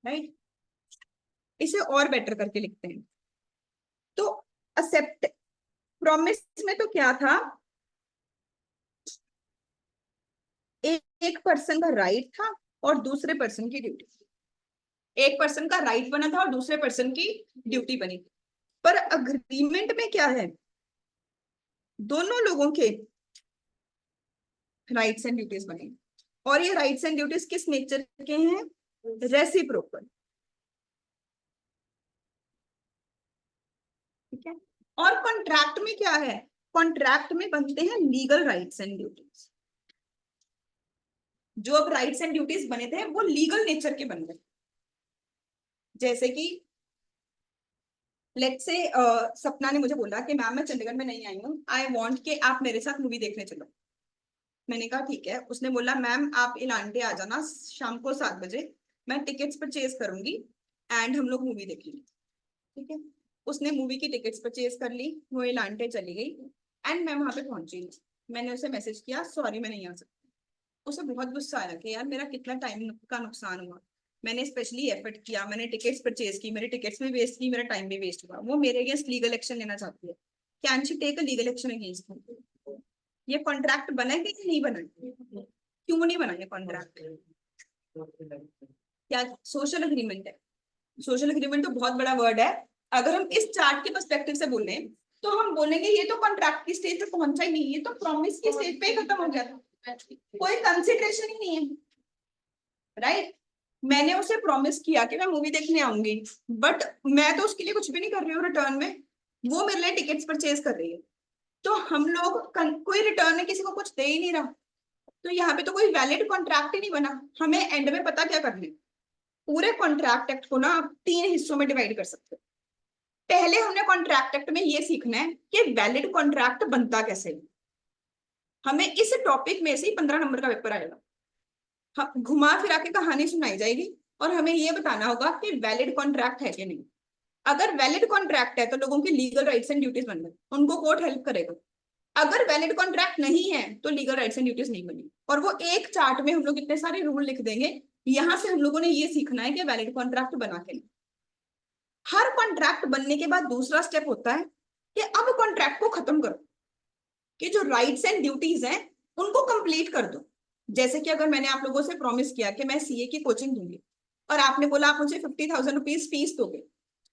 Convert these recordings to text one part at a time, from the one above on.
Right. इसे और better करके लिखते हैं। तो एक्सेप्ट प्रॉमिस में तो क्या था, एक पर्सन का राइट था और दूसरे पर्सन की ड्यूटी। एक पर्सन का राइट बना था और दूसरे पर्सन की ड्यूटी बनी थी। पर अग्रीमेंट में क्या है, दोनों लोगों के राइट्स एंड ड्यूटीज बने, और ये राइट्स एंड ड्यूटीज किस नेचर के हैं, रेसिप्रोकल। ठीक है। और कॉन्ट्रैक्ट में क्या है, कॉन्ट्रैक्ट में बनते हैं लीगल राइट्स एंड ड्यूटीज। जो अब राइट्स एंड ड्यूटीज बने थे वो लीगल नेचर के बन गए। जैसे कि लेट्स से सपना ने मुझे बोला कि मैम मैं चंडीगढ़ में नहीं आई हूँ, आई वांट कि आप मेरे साथ मूवी देखने चलो। मैंने कहा ठीक है। उसने बोला मैम आप इलांटे आ जाना शाम को 7 बजे, मैं टिकट्स परचेज करूंगी एंड हम लोग मूवी देखेंगे। ठीक है। उसने मूवी की टिकट्स परचेज कर ली, वो इलांटे चली गई एंड मैं वहां पे पहुंची। मैंने उसे मैसेज किया सॉरी मैं नहीं आ सकती। उसे बहुत गुस्सा आया कि यार मेरा कितना टाइम का नुकसान हुआ, मैंने स्पेशली एफर्ट किया, मैंने टिकट्स परचेज की, मेरे टिकट्स भी वेस्ट की, मेरा टाइम भी वेस्ट हुआ। वो मेरे अगेंस्ट लीगल एक्शन लेना चाहती है। Can she take a legal action against me? ये कॉन्ट्रैक्ट बना है कि नहीं बना, क्यों नहीं बना ये कॉन्ट्रैक्ट? क्या सोशल एग्रीमेंट है? सोशल एग्रीमेंट तो बहुत बड़ा वर्ड है। अगर हम इस चार्ट के पर्सपेक्टिव से बोले तो हम बोलेंगे ये तो कॉन्ट्रैक्ट की स्टेज पे पहुंचा ही नहीं, ये तो प्रॉमिस की स्टेज पे खत्म हो गया, कोई कंसिडरेशन ही नहीं है। राइट। मैंने उसे प्रॉमिस किया कि मैं मूवी देखने आऊंगी, बट मैं तो उसके लिए कुछ भी नहीं कर रही हूँ रिटर्न में, वो मेरे लिए टिकट्स परचेज कर रही है। तो हम लोग कोई रिटर्न में किसी को कुछ दे ही नहीं रहा, तो यहाँ पे तो कोई वैलिड कॉन्ट्रैक्ट ही नहीं बना। हमें एंड में पता क्या करना है, पूरे कॉन्ट्रैक्ट एक्ट को ना आप 3 हिस्सों में डिवाइड कर सकते हो। पहले हमने कॉन्ट्रैक्ट एक्ट में ये सीखना है कि वैलिड कॉन्ट्रैक्ट बनता कैसे है। हमें इस टॉपिक में से ही 15 नंबर का पेपर आएगा, घुमा फिरा के कहानी सुनाई जाएगी और हमें ये बताना होगा कि वैलिड कॉन्ट्रैक्ट है कि नहीं। अगर वैलिड कॉन्ट्रैक्ट है तो लोगों की लीगल राइट्स एंड ड्यूटीज बन गए, उनको कोर्ट हेल्प करेगा। अगर वैलिड कॉन्ट्रैक्ट नहीं है तो लीगल राइट्स एंड ड्यूटीज नहीं बनी। और वो एक चार्ट में हम लोग इतने सारे रूल लिख देंगे। यहां से हम लोगों ने ये सीखना है कि वैलिड कॉन्ट्रैक्ट बना के, हर कॉन्ट्रैक्ट बनने के बाद दूसरा स्टेप होता है कि अब कॉन्ट्रैक्ट को खत्म करो, कि जो राइट्स एंड ड्यूटीज हैं उनको कंप्लीट कर दो। जैसे कि अगर मैंने आप लोगों से प्रॉमिस किया कि मैं सीए की कोचिंग दूंगी और आपने बोला आप मुझे 50,000 रुपीज फीस दोगे,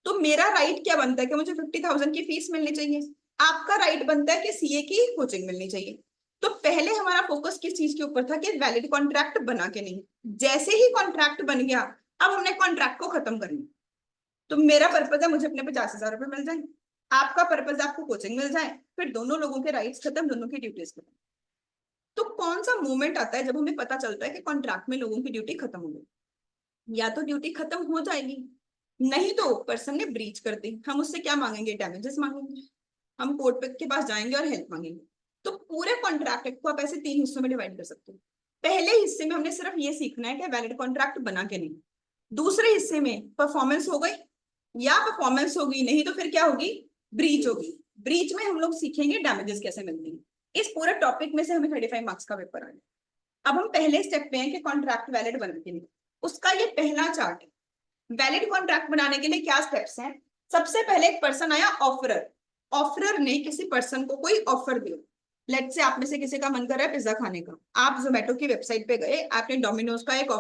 तो मेरा राइट क्या बनता है कि मुझे 50,000 की फीस मिलनी चाहिए। आपका राइट बनता है कि सीए की कोचिंग मिलनी चाहिए। तो पहले हमारा फोकस किस चीज के ऊपर था कि वैलिड कॉन्ट्रैक्ट बना के नहीं। जैसे ही कॉन्ट्रैक्ट बन गया अब हमने कॉन्ट्रैक्ट को खत्म करना। तो मेरा पर्पज है मुझे अपने 50,000 रुपए मिल जाए, आपका पर्पज आपको कोचिंग मिल जाए, फिर दोनों लोगों के राइट्स खत्म, दोनों की ड्यूटीज खत्म। तो कौन सा मोमेंट आता है जब हमें पता चलता है कि कॉन्ट्रैक्ट में लोगों की ड्यूटी खत्म हो गई? या तो ड्यूटी खत्म हो जाएगी, नहीं तो पर्सन ने ब्रीच कर दी, हम उससे क्या मांगेंगे, डैमेजेस मांगेंगे, हम कोर्ट के पास जाएंगे और हेल्प मांगेंगे। तो पूरे कॉन्ट्रैक्ट को आप ऐसे 3 हिस्सों में डिवाइड कर सकते हो। पहले हिस्से में हमने सिर्फ ये सीखना है कि वैलिड कॉन्ट्रैक्ट बना के नहीं। दूसरे हिस्से में परफॉर्मेंस हो गई या परफॉर्मेंस होगी नहीं तो फिर क्या होगी, ब्रीच होगी। ब्रीच में हम लोग सीखेंगे डैमेजेस कैसे मिलती है। इस पूरे टॉपिक में से हमें 35 मार्क्स का पेपर आए। अब हम पहले स्टेप पे हैं कि कॉन्ट्रैक्ट वैलिड बनने के लिए, उसका ये पहला चार्ट है। वैलिड कॉन्ट्रैक्ट बनाने के लिए क्या स्टेप्स हैं? सबसे पहले एक पर्सन आया ऑफरर। ऑफरर ने किसी पर्सन को कोई ऑफर दिया। लेट से आप में से किसी का मन कर रहा है पिज्जा खाने का, आप जोमेटो की वेबसाइट पे गए, आपने डोमिनोज का एक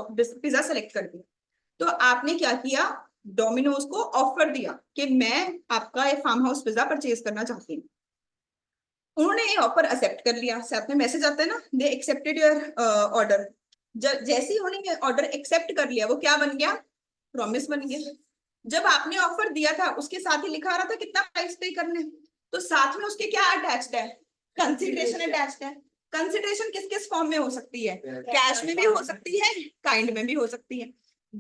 पिज्जा सेलेक्ट कर दिया। तो आपने क्या किया, डोमिनोज को ऑफर दिया कि मैं आपका ये फार्म हाउस पिज्जा परचेज करना चाहती हूँ। उन्होंने ये ऑफर एक्सेप्ट कर लिया, साथ में मैसेज आता है ना, दे एक्सेप्टेड योर ऑर्डर। जैसे ही उन्होंने ऑर्डर एक्सेप्ट कर लिया वो क्या बन गया, प्रॉमिस बन गया। जब आपने ऑफर दिया था उसके साथ ही लिखा रहा था कितना प्राइस पे करने, तो साथ में उसके क्या अटैच्ड है, कंसिडरेशन अटैच्ड है। कंसिडरेशन किस किस फॉर्म में हो सकती है, कैश में भी हो सकती है, काइंड में भी हो सकती है।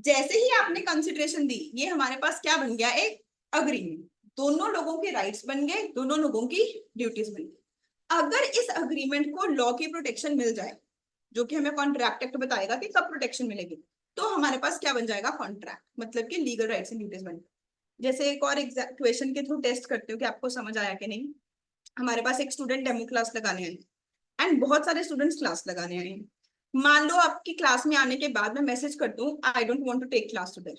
जैसे ही आपने कंसिडरेशन दी ये हमारे पास क्या बन गया, एक अग्रीमेंट। दोनों लोगों के राइट्स बन गए, दोनों लोगों की ड्यूटीज बन गई। अगर इस अग्रीमेंट को लॉ की प्रोटेक्शन मिल जाए, जो कि हमें कॉन्ट्रैक्ट एक्ट बताएगा कि कब प्रोटेक्शन मिलेगी, तो हमारे पास क्या बन जाएगा, कॉन्ट्रैक्ट, मतलब कि लीगल राइट्स एंड ड्यूटीज बन। जैसे एक और क्वेश्चन के थ्रू टेस्ट करते हो कि आपको समझ आया कि नहीं। हमारे पास एक स्टूडेंट डेमो क्लास लगाने आए एंड बहुत सारे स्टूडेंट्स क्लास लगाने आए। मान लो आपकी क्लास में आने के बाद मैं मैसेज करती हूँ I don't want to take class today,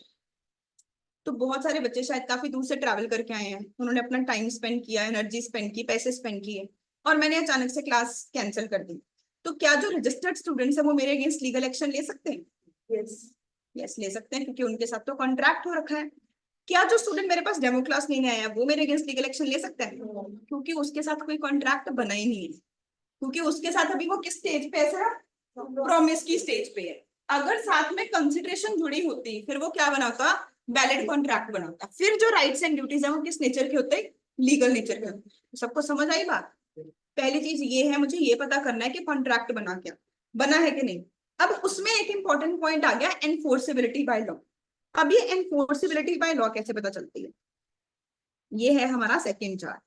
तो बहुत सारे बच्चे शायद काफी दूर से ट्रैवल करके आए हैं, उन्होंने अपना टाइम स्पेंड किया, एनर्जी स्पेंड की, पैसे स्पेंड किए, और मैंने अचानक से क्लास कैंसिल कर दी। तो क्या जो रजिस्टर्ड स्टूडेंट्स है वो मेरे अगेंस्ट लीगल एक्शन ले सकते हैं? यस, यस ले सकते हैं, क्योंकि उनके साथ तो कॉन्ट्रैक्ट हो रखा है। क्या जो स्टूडेंट मेरे पास डेमो क्लास लेने आया है वो मेरे अगेंस्ट लीगल एक्शन ले सकता है? क्योंकि उसके साथ कोई कॉन्ट्रैक्ट बना ही नहीं है, क्योंकि उसके साथ अभी वो किस स्टेज पे है सर? प्रॉमिस की स्टेज पे है। अगर साथ में कंसिडरेशन जुड़ी होती फिर वो क्या बनाता? वैलिड कॉन्ट्रैक्ट बनाता। फिर जो राइट्स एंड ड्यूटीज है वो किस नेचर के होते? लीगल नेचर के होते। सबको समझ आई बात? पहली चीज ये है, मुझे ये पता करना है कि कॉन्ट्रैक्ट बना है कि नहीं। अब उसमें एक इंपॉर्टेंट पॉइंट आ गया, एनफोर्सेबिलिटी बाय लॉ। अब ये एनफोर्सेबिलिटी बाय लॉ कैसे पता चलती है? ये है हमारा सेकेंड चार्ट।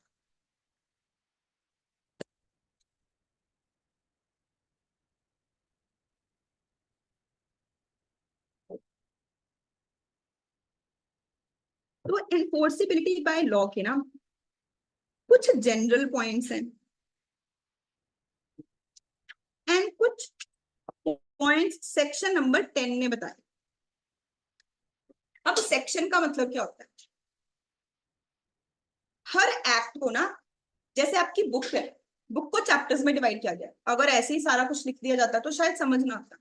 तो एनफोर्सेबिलिटी बाय लॉ के ना कुछ जनरल पॉइंट्स हैं एंड कुछ पॉइंट्स सेक्शन नंबर 10 ने बताए। अब सेक्शन का मतलब क्या होता है? हर एक्ट को ना, जैसे आपकी बुक है, बुक को चैप्टर्स में डिवाइड किया गया। अगर ऐसे ही सारा कुछ लिख दिया जाता तो शायद समझ ना आता।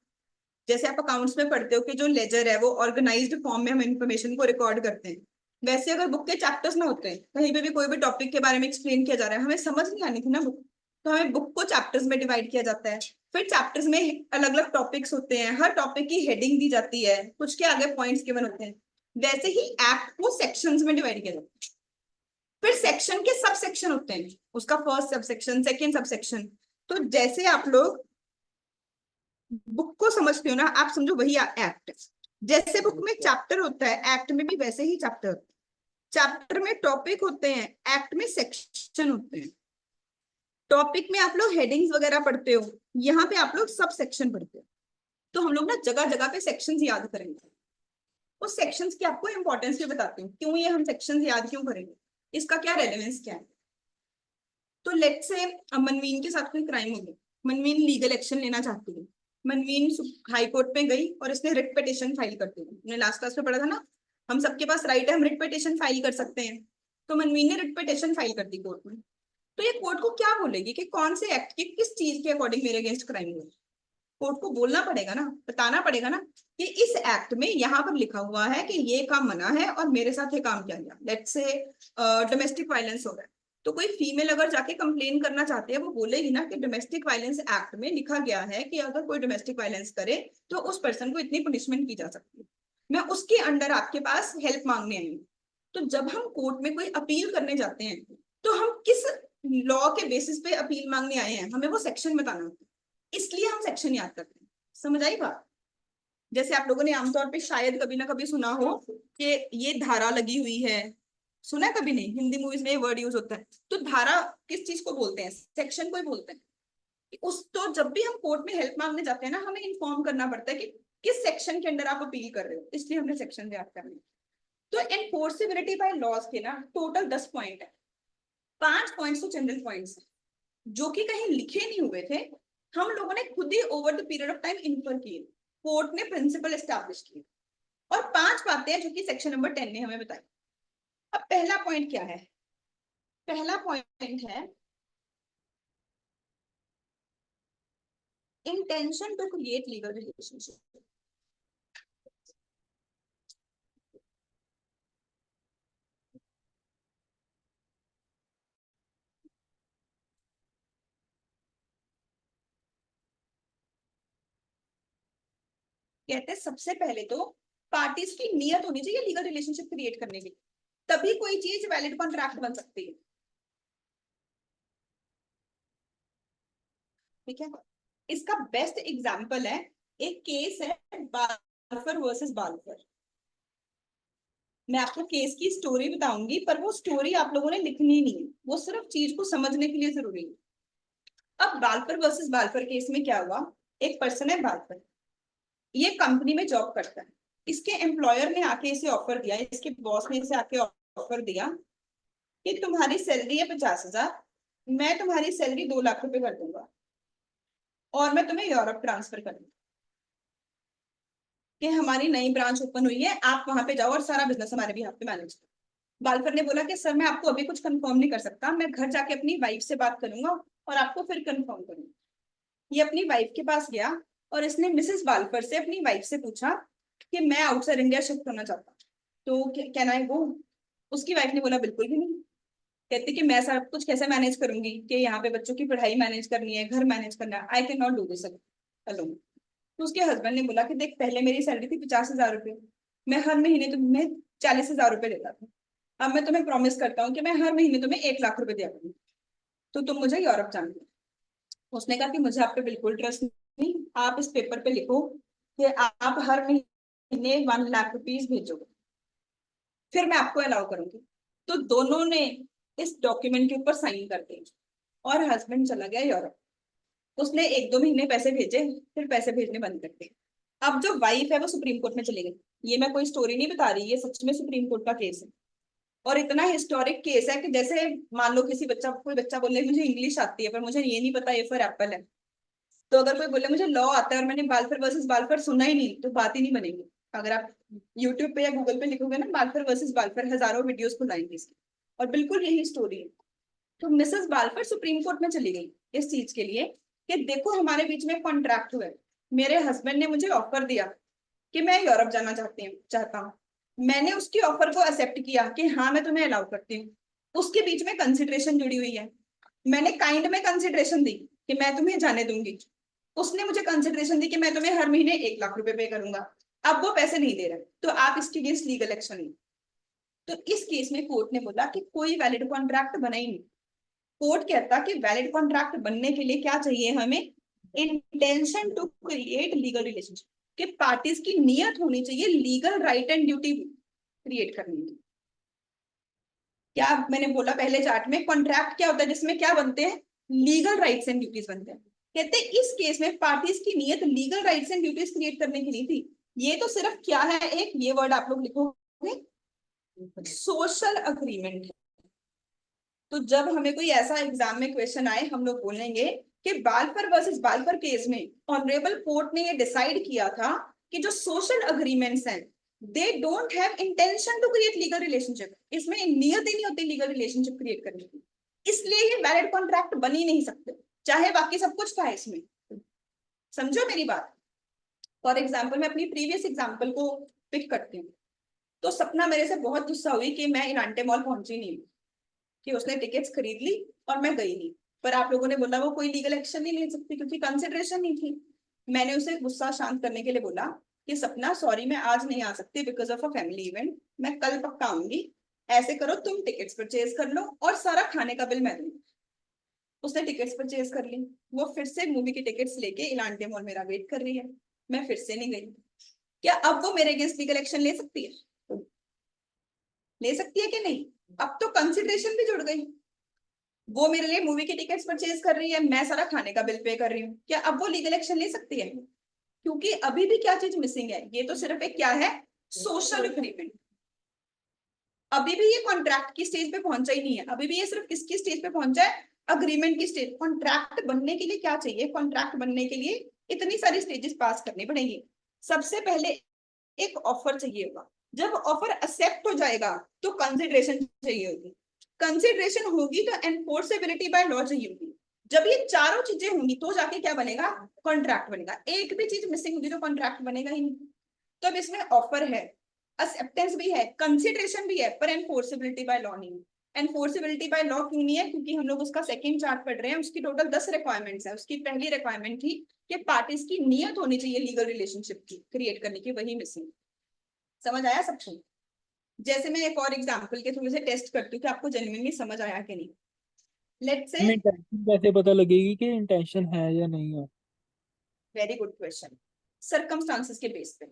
जैसे आप अकाउंट्स में पढ़ते हो कि जो लेजर है वो ऑर्गेनाइज्ड फॉर्म में हम इंफॉर्मेशन को रिकॉर्ड करते हैं, वैसे अगर बुक के चैप्टर्स ना होते हैं, कहीं पे भी कोई भी टॉपिक के बारे में एक्सप्लेन किया जा रहा है, हमें समझ नहीं आनी थी ना बुक, तो हमें बुक को चैप्टर्स में डिवाइड किया जाता है। फिर चैप्टर्स में अलग अलग टॉपिक्स होते हैं, हर टॉपिक की हेडिंग दी जाती है, कुछ के आगे पॉइंट्स गिवन होते हैं। वैसे ही एक्ट को सेक्शंस में डिवाइड किया जाता है। फिर सेक्शन के सब सेक्शन होते हैं, उसका first sub section, second sub section. तो जैसे आप लोग बुक को समझते हो ना, आप समझो वही एक्ट। जैसे बुक में चैप्टर होता है, एक्ट में भी वैसे ही चैप्टर होता है। चैप्टर में टॉपिक होते हैं, एक्ट में सेक्शन होते हैं। टॉपिक में आप लोग हेडिंग्स वगैरह पढ़ते हो, यहाँ पे आप लोग सब सेक्शन पढ़ते हो। तो हम लोग ना जगह जगह पे सेक्शंस याद करेंगे। उस सेक्शंस की आपको इंपॉर्टेंस भी बताती हूँ, क्यों ये हम सेक्शंस याद क्यों करेंगे, इसका क्या रेलेवेंस क्या है। तो लेट से मनवीन के साथ कोई क्राइम हो गया, मनवीन लीगल एक्शन लेना चाहती है। मनवीन हाई कोर्ट में गई और इसने रिट पिटीशन फाइल कर दी। हमने लास्ट क्लास में पढ़ा था ना, हम सबके पास राइट है, हम रिट पिटीशन फाइल कर सकते हैं। तो मनवीन ने रिट पिटीशन फाइल कर दी कोर्ट में। तो ये कोर्ट को क्या बोलेगी कि कौन से एक्ट की किस चीज के अकॉर्डिंग मेरे अगेंस्ट क्राइम हुआ? कोर्ट को बोलना पड़ेगा ना, बताना पड़ेगा ना कि इस एक्ट में यहाँ पर लिखा हुआ है कि ये काम मना है और मेरे साथ ये काम किया गया। लेट्स से डोमेस्टिक वायलेंस हो रहा है, तो कोई फीमेल अगर जाके कंप्लेन करना चाहती है, वो बोलेगी ना कि डोमेस्टिक वायलेंस एक्ट में लिखा गया है कि अगर कोई डोमेस्टिक वायलेंस करे तो उस पर्सन को इतनी पनिशमेंट की जा सकती है। मैं उसके अंडर आपके पास हेल्प मांगने आई हूँ। तो जब हम कोर्ट में कोई अपील करने जाते हैं, तो हम किस लॉ के बेसिस पे अपील मांगने आए हैं, हमें वो सेक्शन बताना होता है। इसलिए हम सेक्शन याद करते हैं। समझ आई बात? जैसे आप लोगों ने आमतौर पे शायद कभी ना कभी सुना हो कि ये धारा लगी हुई है, सुना है कभी नहीं? हिंदी मूवीज में ये वर्ड यूज होता है। तो धारा किस चीज को बोलते हैं? सेक्शन को ही बोलते हैं। उस तो जब भी हम कोर्ट में हेल्प मांगने जाते हैं ना, हमें इन्फॉर्म करना पड़ता है कि किस सेक्शन के अंदर आप अपील कर रहे हो, इसलिए हमने सेक्शन याद करना है। तो एनफोर्सेबिलिटी बाय लॉज के ना टोटल 10 पॉइंट है। 5 पॉइंट्स तो जनरल पॉइंट्स हैं जो कि कहीं लिखे नहीं हुए थे, हम लोगों ने खुद ही over the period of time infer किए, कोर्ट ने प्रिंसिपल एस्टैब्लिश किए। और 5 बातें हैं जो कि सेक्शन नंबर 10 ने हमें बताई। अब पहला पॉइंट क्या है? पहला पॉइंट है intention to create legal relationship. कहते हैं सबसे पहले तो पार्टीज की नियत होनी चाहिए लीगल रिलेशनशिप क्रिएट करने की, तभी कोई चीज वैलिड कॉन्ट्रैक्ट बन सकती है। ठीक है, इसका बेस्ट एग्जांपल है, एक केस है बाल्फर वर्सेस बाल्फर। मैं आपको केस की स्टोरी बताऊंगी, पर वो स्टोरी आप लोगों ने लिखनी नहीं है, वो सिर्फ चीज को समझने के लिए जरूरी है। अब बाल्फर वर्सेस बाल्फर केस में क्या हुआ? एक पर्सन है बाल्फर, ये कंपनी में जॉब करता है। इसके एम्प्लॉयर ने आके इसे ऑफर दिया, इसके बॉस ने इसे आके ऑफर दिया कि तुम्हारी सैलरी है 50,000, मैं तुम्हारी सैलरी 2 लाख रुपए कर दूंगा और मैं तुम्हें यूरोप ट्रांसफर कर दूंगा। कि हमारी नई ब्रांच ओपन हुई है, आप वहां पे जाओ और सारा बिजनेस हमारे भी यहाँ पे मैनेज करो। बालफर ने बोला कि सर मैं आपको अभी कुछ कंफर्म नहीं कर सकता, मैं घर जाके अपनी वाइफ से बात करूंगा और आपको फिर कंफर्म करूंगा। ये अपनी वाइफ के पास गया और इसने मिसेस बालफर से अपनी वाइफ से पूछा कि मैं आउटसाइड इंडिया शिफ्ट होना चाहता हूँ, तो कैन आई गो? उसकी वाइफ ने बोला बिल्कुल भी नहीं। कहती कि मैं सब कुछ कैसे मैनेज करूंगी, कि यहाँ पे बच्चों की पढ़ाई मैनेज करनी है, घर मैनेज करना है, I can not do this alone. तो उसके हस्बैंड ने बोला कि देख, पहले मेरी सैलरी थी 50,000 रुपये, मैं हर महीने तुम्हें 40,000 रुपये देता था, अब मैं तुम्हें प्रॉमिस करता हूँ कि मैं हर महीने तुम्हें 1 लाख रुपए दिया करूंगी, तो तुम मुझे यूरोप जान दो। उसने कहा कि मुझे आप पे बिल्कुल ट्रस्ट नहीं, आप इस पेपर पे लिखो कि आप हर महीने 1 लाख रुपीज भेजोगे, फिर मैं आपको अलाउ करूंगी। तो दोनों ने इस डॉक्यूमेंट के ऊपर साइन कर दिए और हस्बैंड चला गया यूरोप। उसने 1-2 महीने पैसे भेजे, फिर पैसे भेजने बंद कर दिए। अब जो वाइफ है वो सुप्रीम कोर्ट में चली गई। ये मैं कोई स्टोरी नहीं बता रही, ये सच में सुप्रीम कोर्ट का केस है। और इतना हिस्टोरिक केस है कि जैसे मान लो कोई बच्चा बोले मुझे इंग्लिश आती है पर मुझे ये नहीं पता ए फॉर एप्पल है, तो अगर कोई बोले मुझे लॉ आता है और मैंने बालफर वर्सेस बालफर सुना ही नहीं, तो बात ही नहीं बनेगी। अगर आप यूट्यूब पे या गूगल पे लिखोगे ना बालफर वर्सेस बालफर, हजारों वीडियोस खुलाएंगे इसकी, और बिल्कुल यही स्टोरी है। तो मिसेस बालफर सुप्रीम कोर्ट में चली गई इस चीज के लिए कि देखो हमारे बीच में कॉन्ट्रैक्ट हुआ है, मेरे हस्बैंड ने मुझे ऑफर दिया कि मैं यूरोप जाना चाहता हूँ, मैंने उसकी ऑफर को एक्सेप्ट किया कि हाँ मैं तुम्हें अलाउ करती हूँ, उसके बीच में कंसिडरेशन जुड़ी हुई है, मैंने काइंड में कंसिडरेशन दी कि मैं तुम्हें जाने दूंगी, उसने मुझे कंसिडरेशन दी कि मैं तुम्हें हर महीने 1 लाख रुपए पे करूंगा, अब वो पैसे नहीं दे रहे, तो आप इसके अगेंस्ट लीगल एक्शन ली। तो इस केस में कोर्ट ने बोला कि कोई वैलिड कॉन्ट्रैक्ट बना ही नहीं। कोर्ट कहता कि वैलिड कॉन्ट्रैक्ट बनने के लिए क्या चाहिए हमें? Intention to create legal relationship, कि पार्टीज की नियत होनी चाहिए legal right and duty create करने की। क्या मैंने बोला पहले चार्ट में, कॉन्ट्रैक्ट क्या होता है जिसमें क्या बनते हैं? लीगल राइट्स एंड ड्यूटीज बनते हैं। कहते हैं इस केस में पार्टीज की नियत legal rights and duties create करने की नहीं थी। ये तो सिर्फ क्या है, एक ये वर्ड आप लोग लिखोगे, सोशल अग्रीमेंट। तो जब हमें कोई ऐसा एग्जाम में क्वेश्चन आए, हम लोग बोलेंगे कि बालफर वर्सेस बालफर केस में ऑनरेबल कोर्ट ने ये डिसाइड किया था कि जो सोशल अग्रीमेंट्स हैं they don't have intention to create legal relationship, इसमें नियत ही नहीं होती लीगल रिलेशनशिप क्रिएट करने की, इसलिए ये वैलिड कॉन्ट्रैक्ट बन ही नहीं सकते, चाहे बाकी सब कुछ था इसमें। समझो मेरी बात। फॉर एग्जाम्पल मैं अपनी प्रीवियस एग्जाम्पल को पिक करती हूँ। तो सपना मेरे से बहुत गुस्सा हुई कि मैं इलांटे मॉल पहुंची नहीं, कि उसने टिकट्स खरीद ली और मैं गई नहीं, पर आप लोगों ने बोला वो कोई लीगल एक्शन नहीं ले सकती क्योंकि कंसिडरेशन नहीं थी। मैंने उसे गुस्सा शांत करने के लिए बोला कि सपना सॉरी मैं आज नहीं आ सकती because of a family event, मैं कल पक्का आऊंगी, ऐसे करो तुम टिकट्स परचेज कर लो और सारा खाने का बिल मैं दूंगी। उसने टिकट्स परचेज कर ली, वो फिर से मूवी की टिकट्स लेके इलांटे मॉल मेरा वेट कर रही है, मैं फिर से नहीं गई। क्या अब वो मेरे अगेंस्ट लीगल एक्शन ले सकती है? ले सकती है कि नहीं? अब तो कंसिडरेशन भी जुड़ गई, वो मेरे लिए मूवी की टिकट्स परचेज कर रही है, मैं सारा खाने का बिल पे कर रही हूँ, क्या अब वो लीगल एक्शन ले सकती है? क्योंकि अभी भी क्या चीज मिसिंग है, ये तो सिर्फ एक क्या है, सोशल अग्रीमेंट। अभी भी ये कॉन्ट्रैक्ट की स्टेज पे पहुंचा ही नहीं है, अभी भी ये सिर्फ किसकी स्टेज पे पहुंचा है? अग्रीमेंट की स्टेज। कॉन्ट्रैक्ट बनने के लिए क्या चाहिए? कॉन्ट्रैक्ट बनने के लिए इतनी सारी स्टेजेस पास करनी पड़ेगी। सबसे पहले एक ऑफर चाहिए होगा, जब ऑफर एक्सेप्ट हो जाएगा तो कंसिडरेशन चाहिए होगी, कंसिडरेशन होगी तो एनफोर्सेबिलिटी बाय लॉ चाहिए होगी। जब ये चारों चीजें होंगी तो जाके क्या बनेगा? कॉन्ट्रैक्ट बनेगा। एक भी चीज मिसिंग होगी तो कॉन्ट्रैक्ट बनेगा ही नहीं। तो अब इसमें ऑफर है, एक्सेप्टेंस भी है, कंसिडरेशन भी है, पर एनफोर्सेबिलिटी बाय लॉ नहीं। एनफोर्सेबिलिटी बाय लॉ क्यों नहीं है? क्योंकि हम लोग उसका सेकंड चार्ट पढ़ रहे हैं, उसकी टोटल 10 रिक्वायरमेंट्स है। उसकी पहली रिक्वायरमेंट थी कि पार्टीज की नियत होनी चाहिए लीगल रिलेशनशिप की क्रिएट करने की, वही मिसिंग। समझ आया सबको? जैसे मैं एक और एग्जांपल के थ्रू से टेस्ट करती हूँ कि आपको जेन्युइनली समझ आया कि नहीं। लेट्स से, हमें इंटेंशन कैसे पता लगेगी कि इंटेंशन है या नहीं है? Very good question. सर्कमस्टांसेस के बेस पे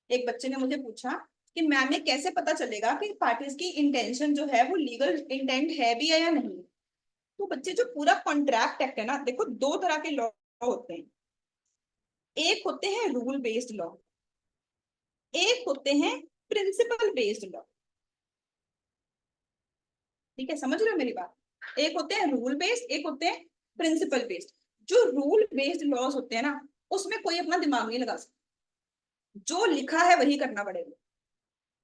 एक बच्चे ने मुझे पूछा कि मैम ये कैसे पता चलेगा कि पार्टीज की इंटेंशन जो है वो लीगल इंटेंट है भी है या नहीं। तो बच्चे जो पूरा कॉन्ट्रैक्ट एक्ट है ना, देखो दो तरह के लॉ होते हैं, एक होते हैं रूल बेस्ड लॉ, एक होते हैं प्रिंसिपल बेस्ड लॉ। ठीक है, समझ रहे हो मेरी बात? एक होते हैं रूल बेस्ड, एक होते हैं प्रिंसिपल बेस्ड। जो रूल बेस्ड लॉज होते हैं ना, उसमें कोई अपना दिमाग नहीं लगा सकता। जो लिखा है वही करना पड़ेगा।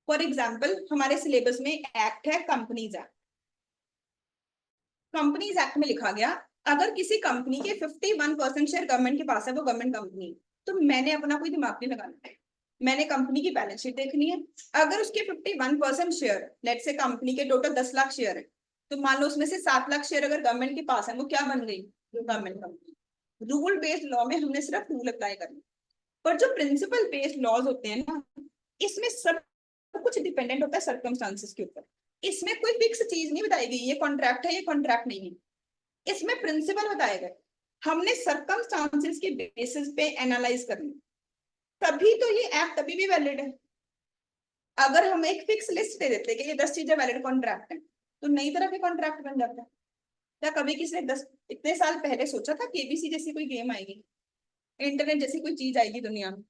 फॉर एग्जाम्पल हमारे सिलेबस में एक्ट है कंपनीज एक्ट। कंपनीज एक्ट में लिखा गया अगर किसी कंपनी के 51% शेयर गवर्नमेंट के पास है, वो गवर्नमेंट कंपनी, तो मैंने अपना कोई दिमाग नहीं लगाना, मैंने कंपनी की बैलेंस शीट देखनी है। अगर उसके 51% शेयर, लेट से कंपनी के टोटल 10 लाख शेयर है, तो मान लो उसमें से 7 लाख शेयर अगर गवर्नमेंट के पास है, वो क्या बन गई, government company. Rule based law में हमने सिर्फ रूल अप्लाई करना, पर जो प्रिंसिपल बेस्ड लॉज होते हैं ना, इसमें सब कुछ डिपेंडेंट होता है सर्कमस्टांसेस के ऊपर। इसमें कोई फिक्स चीज नहीं बताई गई ये कॉन्ट्रैक्ट है ये कॉन्ट्रैक्ट नहीं है, इसमें प्रिंसिपल बताए गए। हमने सर्कमस्टांसेस के बेसिस पे एनालाइज करना, तभी तो ये एक्ट तभी भी वैलिड है। अगर हम एक फिक्स लिस्ट दे देते कि ये 10 चीजें वैलिड कॉन्ट्रैक्ट है, तो नई तरह के कॉन्ट्रैक्ट बन जाता है। क्या कभी किसी ने 10 इतने साल पहले सोचा था केबीसी जैसी कोई गेम आएगी, इंटरनेट जैसी कोई चीज आएगी दुनिया में?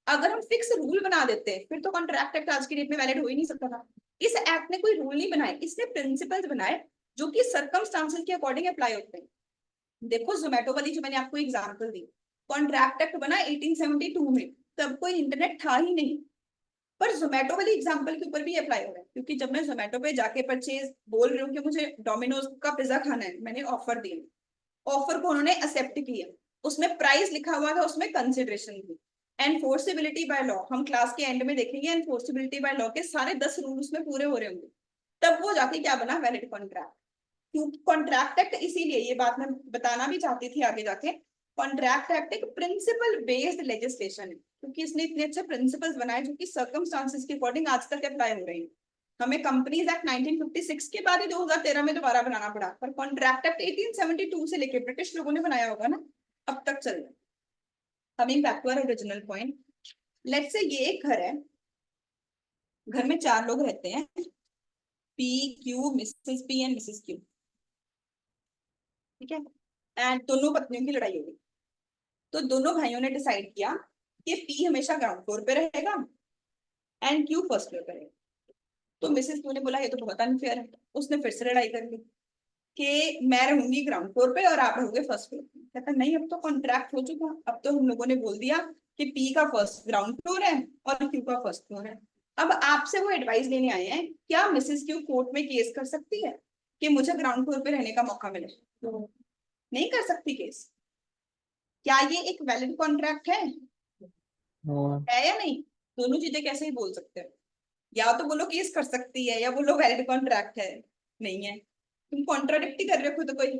अगर हम फिक्स रूल बना देते फिर तो कॉन्ट्रैक्ट एक्ट आज की डेट में वैलिड हो ही नहीं सकता था। इस एक्ट ने कोई रूल नहीं बनाए, इसने प्रिंसिपल्स बनाए जो कि सर्कमस्टांसेस के अकॉर्डिंग अप्लाई होते हैं। देखो जोमेटो वाली जो मैंने आपको एग्जांपल दी, कॉन्ट्रैक्ट एक्ट बना 1872 में, तब कोई इंटरनेट था ही नहीं, पर जोमेटो वाली एग्जांपल के ऊपर भी अप्लाई हो रहा है। क्योंकि जब मैं जोमेटो पे जाके परचेज बोल रही हूँ कि मुझे डोमिनोज का पिज्जा खाना है, मैंने ऑफर दिया, ऑफर को उन्होंने एक्सेप्ट किया, उसमें प्राइस लिखा हुआ था, उसमें कंसिडरेशन थी। एनफोर्सिबिलिटी बाय लॉ हम क्लास के एंड में देखेंगे, एनफोर्सिबिलिटी बाय लॉ के सारे 10 रूल उसमें पूरे हो रहे होंगे, तब वो जाके क्या बना, वैलिड कॉन्ट्रैक्ट। क्योंकि कॉन्ट्रैक्ट एक्ट, इसीलिए ये बात मैं बताना भी चाहती थी आगे जाके, कॉन्ट्रैक्ट एक्ट एक प्रिंसिपल बेस्ड लेजिस्लेशन है, क्योंकि इसने इतने अच्छे प्रिंसिपल्स बनाए जो कि सर्कमस्टांसेस के अकॉर्डिंग आज तक अप्लाई हो रहे हैं। हमें कंपनीज एक्ट 1956 के बाद ही 2013 में दोबारा बनाना पड़ा, पर कॉन्ट्रैक्ट एक्ट 1872 से लेके ब्रिटिश लोगों ने बनाया होगा ना, अब तक चल रहा है। Coming back to our original point, let's say ये एक घर है, घर में 4 लोग रहते हैं, P Q Mrs P and Mrs Q, ठीक है। एंड दोनों पत्नियों की लड़ाई होगी, तो दोनों भाइयों ने डिसाइड किया कि पी हमेशा ग्राउंड फ्लोर पे रहेगा एंड क्यू फर्स्ट फ्लोर पे रहेगा। तो मिसेस क्यू ने बोला ये तो बहुत अनफेयर है, उसने फिर से लड़ाई कर ली कि मैं रहूंगी ग्राउंड फ्लोर पे और आप रहोगे फर्स्ट फ्लोर पे। कहता नहीं, अब तो कॉन्ट्रैक्ट हो चुका, अब तो हम लोगों ने बोल दिया कि पी का फर्स्ट ग्राउंड फ्लोर है और क्यू का फर्स्ट फ्लोर है। अब आपसे वो एडवाइस लेने आए हैं, क्या मिसेस क्यू कोर्ट में केस कर सकती है कि मुझे ग्राउंड फ्लोर पे रहने का मौका मिले? तो नहीं कर सकती केस। क्या ये एक वैलिड कॉन्ट्रैक्ट हाँ। है या नहीं? दोनों चीजें कैसे ही बोल सकते हो, या तो बोलो केस कर सकती है या बोलो वैलिड कॉन्ट्रैक्ट है। नहीं है, तुम कॉन्ट्राडिक्ट ही कर रहे हो खुद को ही।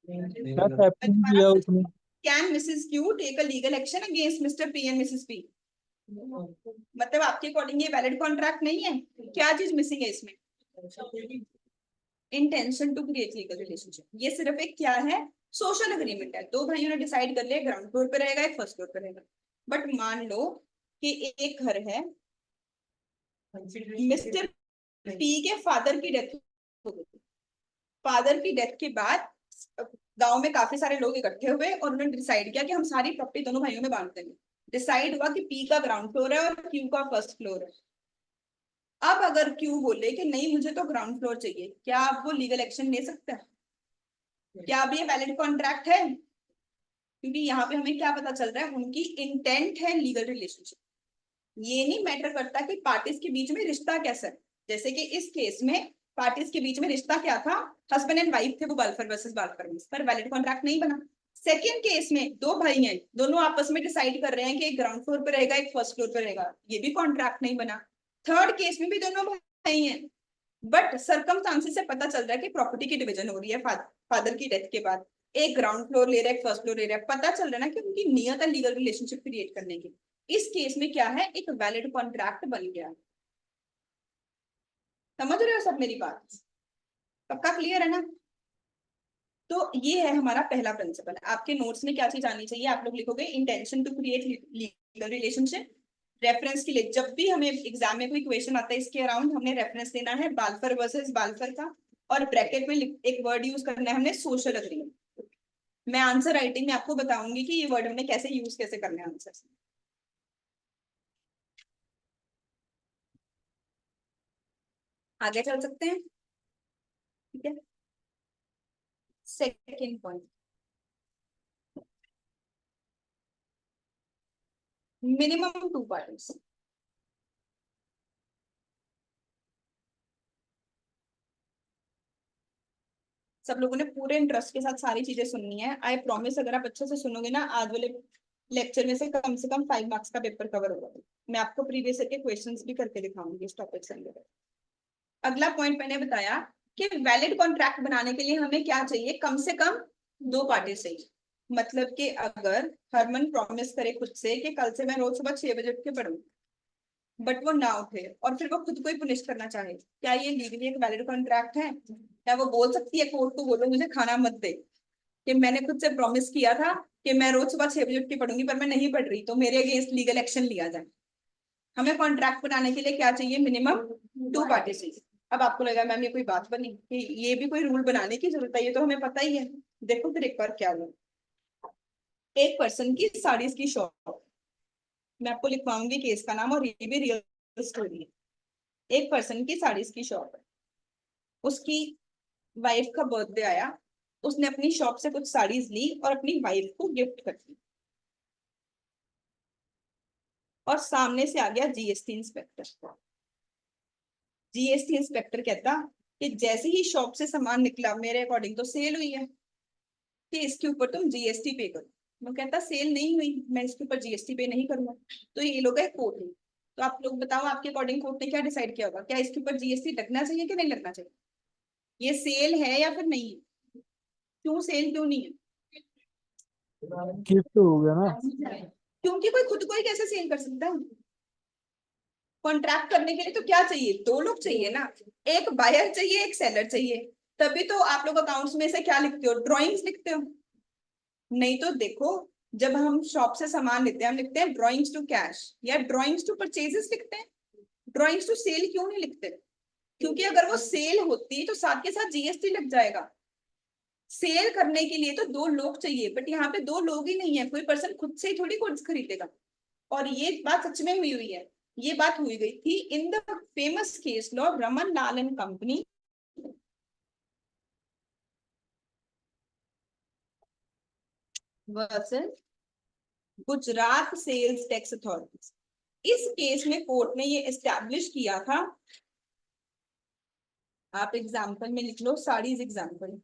क्या मैं हैपनिंग तुम्हारा किया पूछ, उसने? Can Mrs Q take a legal action against Mr P and Mrs P? मतलब आपके अकॉर्डिंग ये वैलिड कॉन्ट्रैक्ट नहीं है? क्या चीज मिसिंग है इसमें? Intention to create legal relationship. ये सिर्फ एक क्या है, सोशल एग्रीमेंट है, दो भाइयों ने डिसाइड कर लिया ग्राउंड फ्लोर पे रहेगा एक फर्स्ट फ्लोर पे रहेगा। बट मान लो कि एक घर है, मिस्टर पी के फादर की डेथ हो गई, फादर की डेथ के बाद गांव में काफी सारे लोग इकट्ठे हुए और उन्होंने डिसाइड किया कि हम सारी प्रॉपर्टी दोनों भाइयों में बांट देंगे। डिसाइड हुआ कि पी का ग्राउंड फ्लोर है और क्यू का फर्स्ट फ्लोर है। अब अगर क्यू बोले कि नहीं मुझे तो ग्राउंड फ्लोर चाहिए, क्या आप वो लीगल एक्शन ले सकते हैं? क्या अब ये वैलिड कॉन्ट्रैक्ट है? क्योंकि यहाँ पे हमें क्या पता चल रहा है, उनकी इंटेंट है लीगल रिलेशनशिप। ये नहीं मैटर करता कि पार्टीज के बीच में रिश्ता कैसा है। जैसे कि इस केस में पार्टीज के बीच में रिश्ता क्या था, हस्बैंड एंड वाइफ थे, वो बालफर वर्सेस बालफर में, पर वैलिड कॉन्ट्रैक्ट नहीं बना। सेकेंड केस में दो भाई हैं, दोनों आपस में डिसाइड कर रहे हैं कि एक ग्राउंड फ्लोर पे रहेगा एक फर्स्ट फ्लोर पे रहेगा, ये भी कॉन्ट्रैक्ट नहीं बना। थर्ड केस में भी दोनों भाई हैं, बट सरकमस्टांसेस से पता चल रहा है कि प्रॉपर्टी की डिवीजन हो रही है फादर की डेथ के बाद, एक ग्राउंड फ्लोर ले रहा है एक फर्स्ट फ्लोर ले रहा है, पता चल रहा है ना कि उनकी नियत है लीगल रिलेशनशिप क्रिएट करने की। इस केस में क्या है, एक वैलिड कॉन्ट्रैक्ट बन गया। समझ रहे हो सब मेरी बात? पक्का क्लियर है ना? तो ये है हमारा पहला प्रिंसिपल। आपके नोट्स में क्या चीज आनी चाहिए, आप लोग लिखोगे intention to create legal relationship. Reference के लिए जब भी हमें एग्जाम में कोई क्वेश्चन आता है इसके अराउंड, हमने रेफरेंस देना है बालफर वर्सेस बालफर का, और ब्रैकेट में एक वर्ड यूज करना है हमने, सोशल एग्रीमेंट। मैं आंसर राइटिंग में आपको बताऊंगी कि ये वर्ड हमने कैसे यूज कैसे करने हैं आंसर। आगे चल सकते हैं, ठीक है। Second point, minimum 2 parties. सब लोगों ने पूरे इंटरेस्ट के साथ सारी चीजें सुननी है। आई प्रॉमिस, अगर आप अच्छे से सुनोगे ना, आज वाले लेक्चर में से कम 5 मार्क्स का पेपर कवर होगा। मैं आपको प्रीवियस के क्वेश्चंस भी करके दिखाऊंगी इस टॉपिक से रिलेटेड। अगला पॉइंट मैंने बताया कि वैलिड कॉन्ट्रैक्ट बनाने के लिए हमें क्या चाहिए, कम से कम 2 पार्टी चाहिए। मतलब कि अगर हरमन प्रॉमिस करे खुद से कि कल से मैं रोज सुबह 6 बजे उठ के पढ़ूंगी, बट वो ना उठे और फिर वो खुद को ही पुनिश करना चाहे, क्या ये लीगली एक वैलिड कॉन्ट्रैक्ट है? क्या वो बोल सकती है कोर्ट को, बोलो मुझे खाना मत दे, कि मैंने खुद से प्रॉमिस किया था कि मैं रोज सुबह 6 बजे उठ के पढ़ूंगी पर मैं नहीं पढ़ रही, तो मेरे अगेंस्ट लीगल एक्शन लिया जाए। हमें कॉन्ट्रैक्ट बनाने के लिए क्या चाहिए, मिनिमम 2 पार्टी चाहिए। अब आपको लगा मैम ये कोई बात बनी कि ये भी कोई रूल बनाने की जरूरत है, ये तो हमें पता ही है। देखो फिर एक बार क्या हुआ। एक पर्सन की साड़ीज की शॉप, मैं आपको लिखवाऊंगी केस का नाम, और ये भी रियल स्टोरी है। एक पर्सन की साड़ीज की शॉप है, उसकी वाइफ का बर्थडे आया, उसने अपनी शॉप से कुछ साड़ीज ली और अपनी वाइफ को गिफ्ट कर दी, और सामने से आ गया जीएसटी इंस्पेक्टर। जीएसटी इंस्पेक्टर कहता कि जैसे ही शॉप से सामान निकला, मेरे अकॉर्डिंग तो सेल हुई है, कि इसके ऊपर तुम जीएसटी पे करो। वो कहता सेल नहीं हुई, मैं इसके ऊपर जीएसटी पे नहीं करूंगा। तो ये लोग है कोर्ट में। तो आप लोग बताओ, आपके अकॉर्डिंग कोर्ट ने क्या डिसाइड किया होगा, क्या इसके ऊपर जीएसटी लगना चाहिए कि नहीं लगना चाहिए? ये सेल है या फिर नहीं है? क्यों सेल क्यों नहीं गिफ्ट हो गया ना। है? क्योंकि कोई खुद को ही कैसे सेल कर सकता है? कॉन्ट्रैक्ट करने के लिए तो क्या चाहिए, 2 लोग चाहिए ना। एक बायर चाहिए, एक सेलर चाहिए। तभी तो आप लोग अकाउंट्स में से क्या लिखते हो, ड्रॉइंग्स लिखते हो। नहीं तो देखो, जब हम शॉप से सामान लेते हैं, हम लिखते हैं ड्रॉइंग्स टू कैश या ड्रॉइंग्स टू परचेजेस लिखते हैं। ड्रॉइंग्स टू सेल क्यों नहीं लिखते? क्योंकि अगर वो सेल होती तो साथ के साथ जीएसटी लग जाएगा। सेल करने के लिए तो 2 लोग चाहिए, बट यहाँ पे 2 लोग ही नहीं है, कोई पर्सन खुद से ही थोड़ी गुड्स खरीदेगा। और ये बात सच में हुई हुई है। ये बात हुई गई थी in the famous case law Raman Lal and company versus Gujarat sales tax authority. इस केस में कोर्ट ने ये एस्टैब्लिश किया था, आप एग्जाम्पल में लिख लो साड़ीज एग्जाम्पल,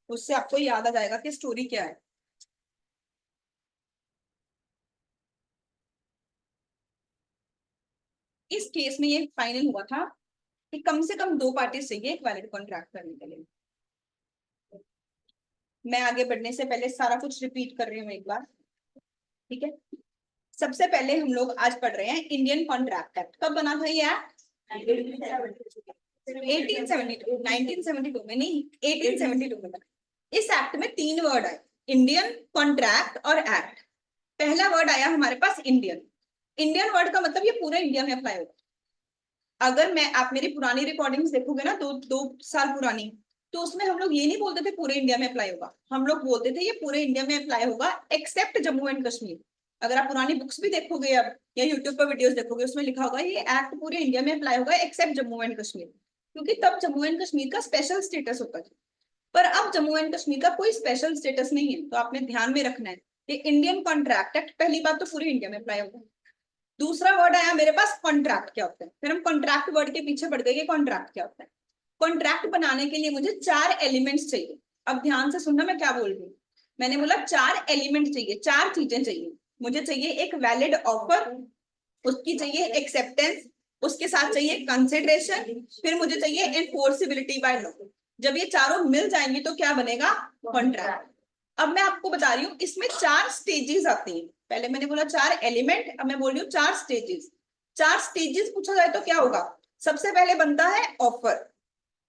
उससे आपको याद आ जाएगा कि स्टोरी क्या है। इस केस में ये फाइनल हुआ था कि कम से कम 2 पार्टी चाहिए एक वैलिड कॉन्ट्रैक्ट करने के लिए। मैं आगे बढ़ने से पहले सारा कुछ रिपीट कर रही हूँ एक बार, ठीक है? सबसे पहले हम लोग आज पढ़ रहे हैं इंडियन कॉन्ट्रैक्ट एक्ट। कब बना था ये एक्ट? 1872, 1972 में नहीं, 1872 में बना। इस एक्ट में 3 वर्ड आए, इंडियन, कॉन्ट्रैक्ट और एक्ट। पहला वर्ड आया हमारे पास इंडियन। इंडियन वर्ड का मतलब ये पूरे इंडिया में अप्लाई होगा। अगर मैं, आप मेरी पुरानी रिकॉर्डिंग्स देखोगे ना, 2 साल पुरानी, तो उसमें हम लोग ये नहीं बोलते थे पूरे इंडिया में अप्लाई होगा, हम लोग बोलते थे ये पूरे इंडिया में अप्लाई होगा एक्सेप्ट जम्मू एंड कश्मीर। अगर आप पुरानी बुक्स भी देखोगे अब, या यूट्यूब पर वीडियोस देखोगे, उसमें लिखा होगा ये एक्ट पूरे इंडिया में अप्लाई होगा एक्सेप्ट जम्मू एंड कश्मीर, क्योंकि तब जम्मू एंड कश्मीर का स्पेशल स्टेटस होता था। पर अब जम्मू एंड कश्मीर का कोई स्पेशल स्टेटस नहीं है, तो आपने ध्यान में रखना है कि इंडियन कॉन्ट्रैक्ट एक्ट पहली बात तो पूरे इंडिया में अप्लाई होगा। दूसरा वर्ड आया मेरे पास कॉन्ट्रैक्ट क्या होता है, फिर हम कॉन्ट्रैक्ट वर्ड के पीछे बढ़ गए कि कॉन्ट्रैक्ट क्या होता है। कॉन्ट्रैक्ट बनाने के लिए मुझे 4 एलिमेंट्स चाहिए। अब ध्यान से सुनना मैं क्या बोल रही हूँ। मैंने बोला 4 एलिमेंट चाहिए, 4 चीजें चाहिए। मुझे चाहिए एक वैलिड ऑफर, उसकी चाहिए एक्सेप्टेंस, उसके साथ चाहिए कंसिडरेशन, फिर मुझे चाहिए एनफोर्सिबिलिटी बाय लॉ। जब ये चारों मिल जाएंगी तो क्या बनेगा, कॉन्ट्रैक्ट। अब मैं आपको बता रही हूँ इसमें 4 स्टेजेस आती हैं। पहले मैंने बोला 4 एलिमेंट, अब मैं बोल रही हूँ 4 स्टेजेस। 4 स्टेजेस पूछा जाए तो क्या होगा? सबसे पहले बनता है ऑफर।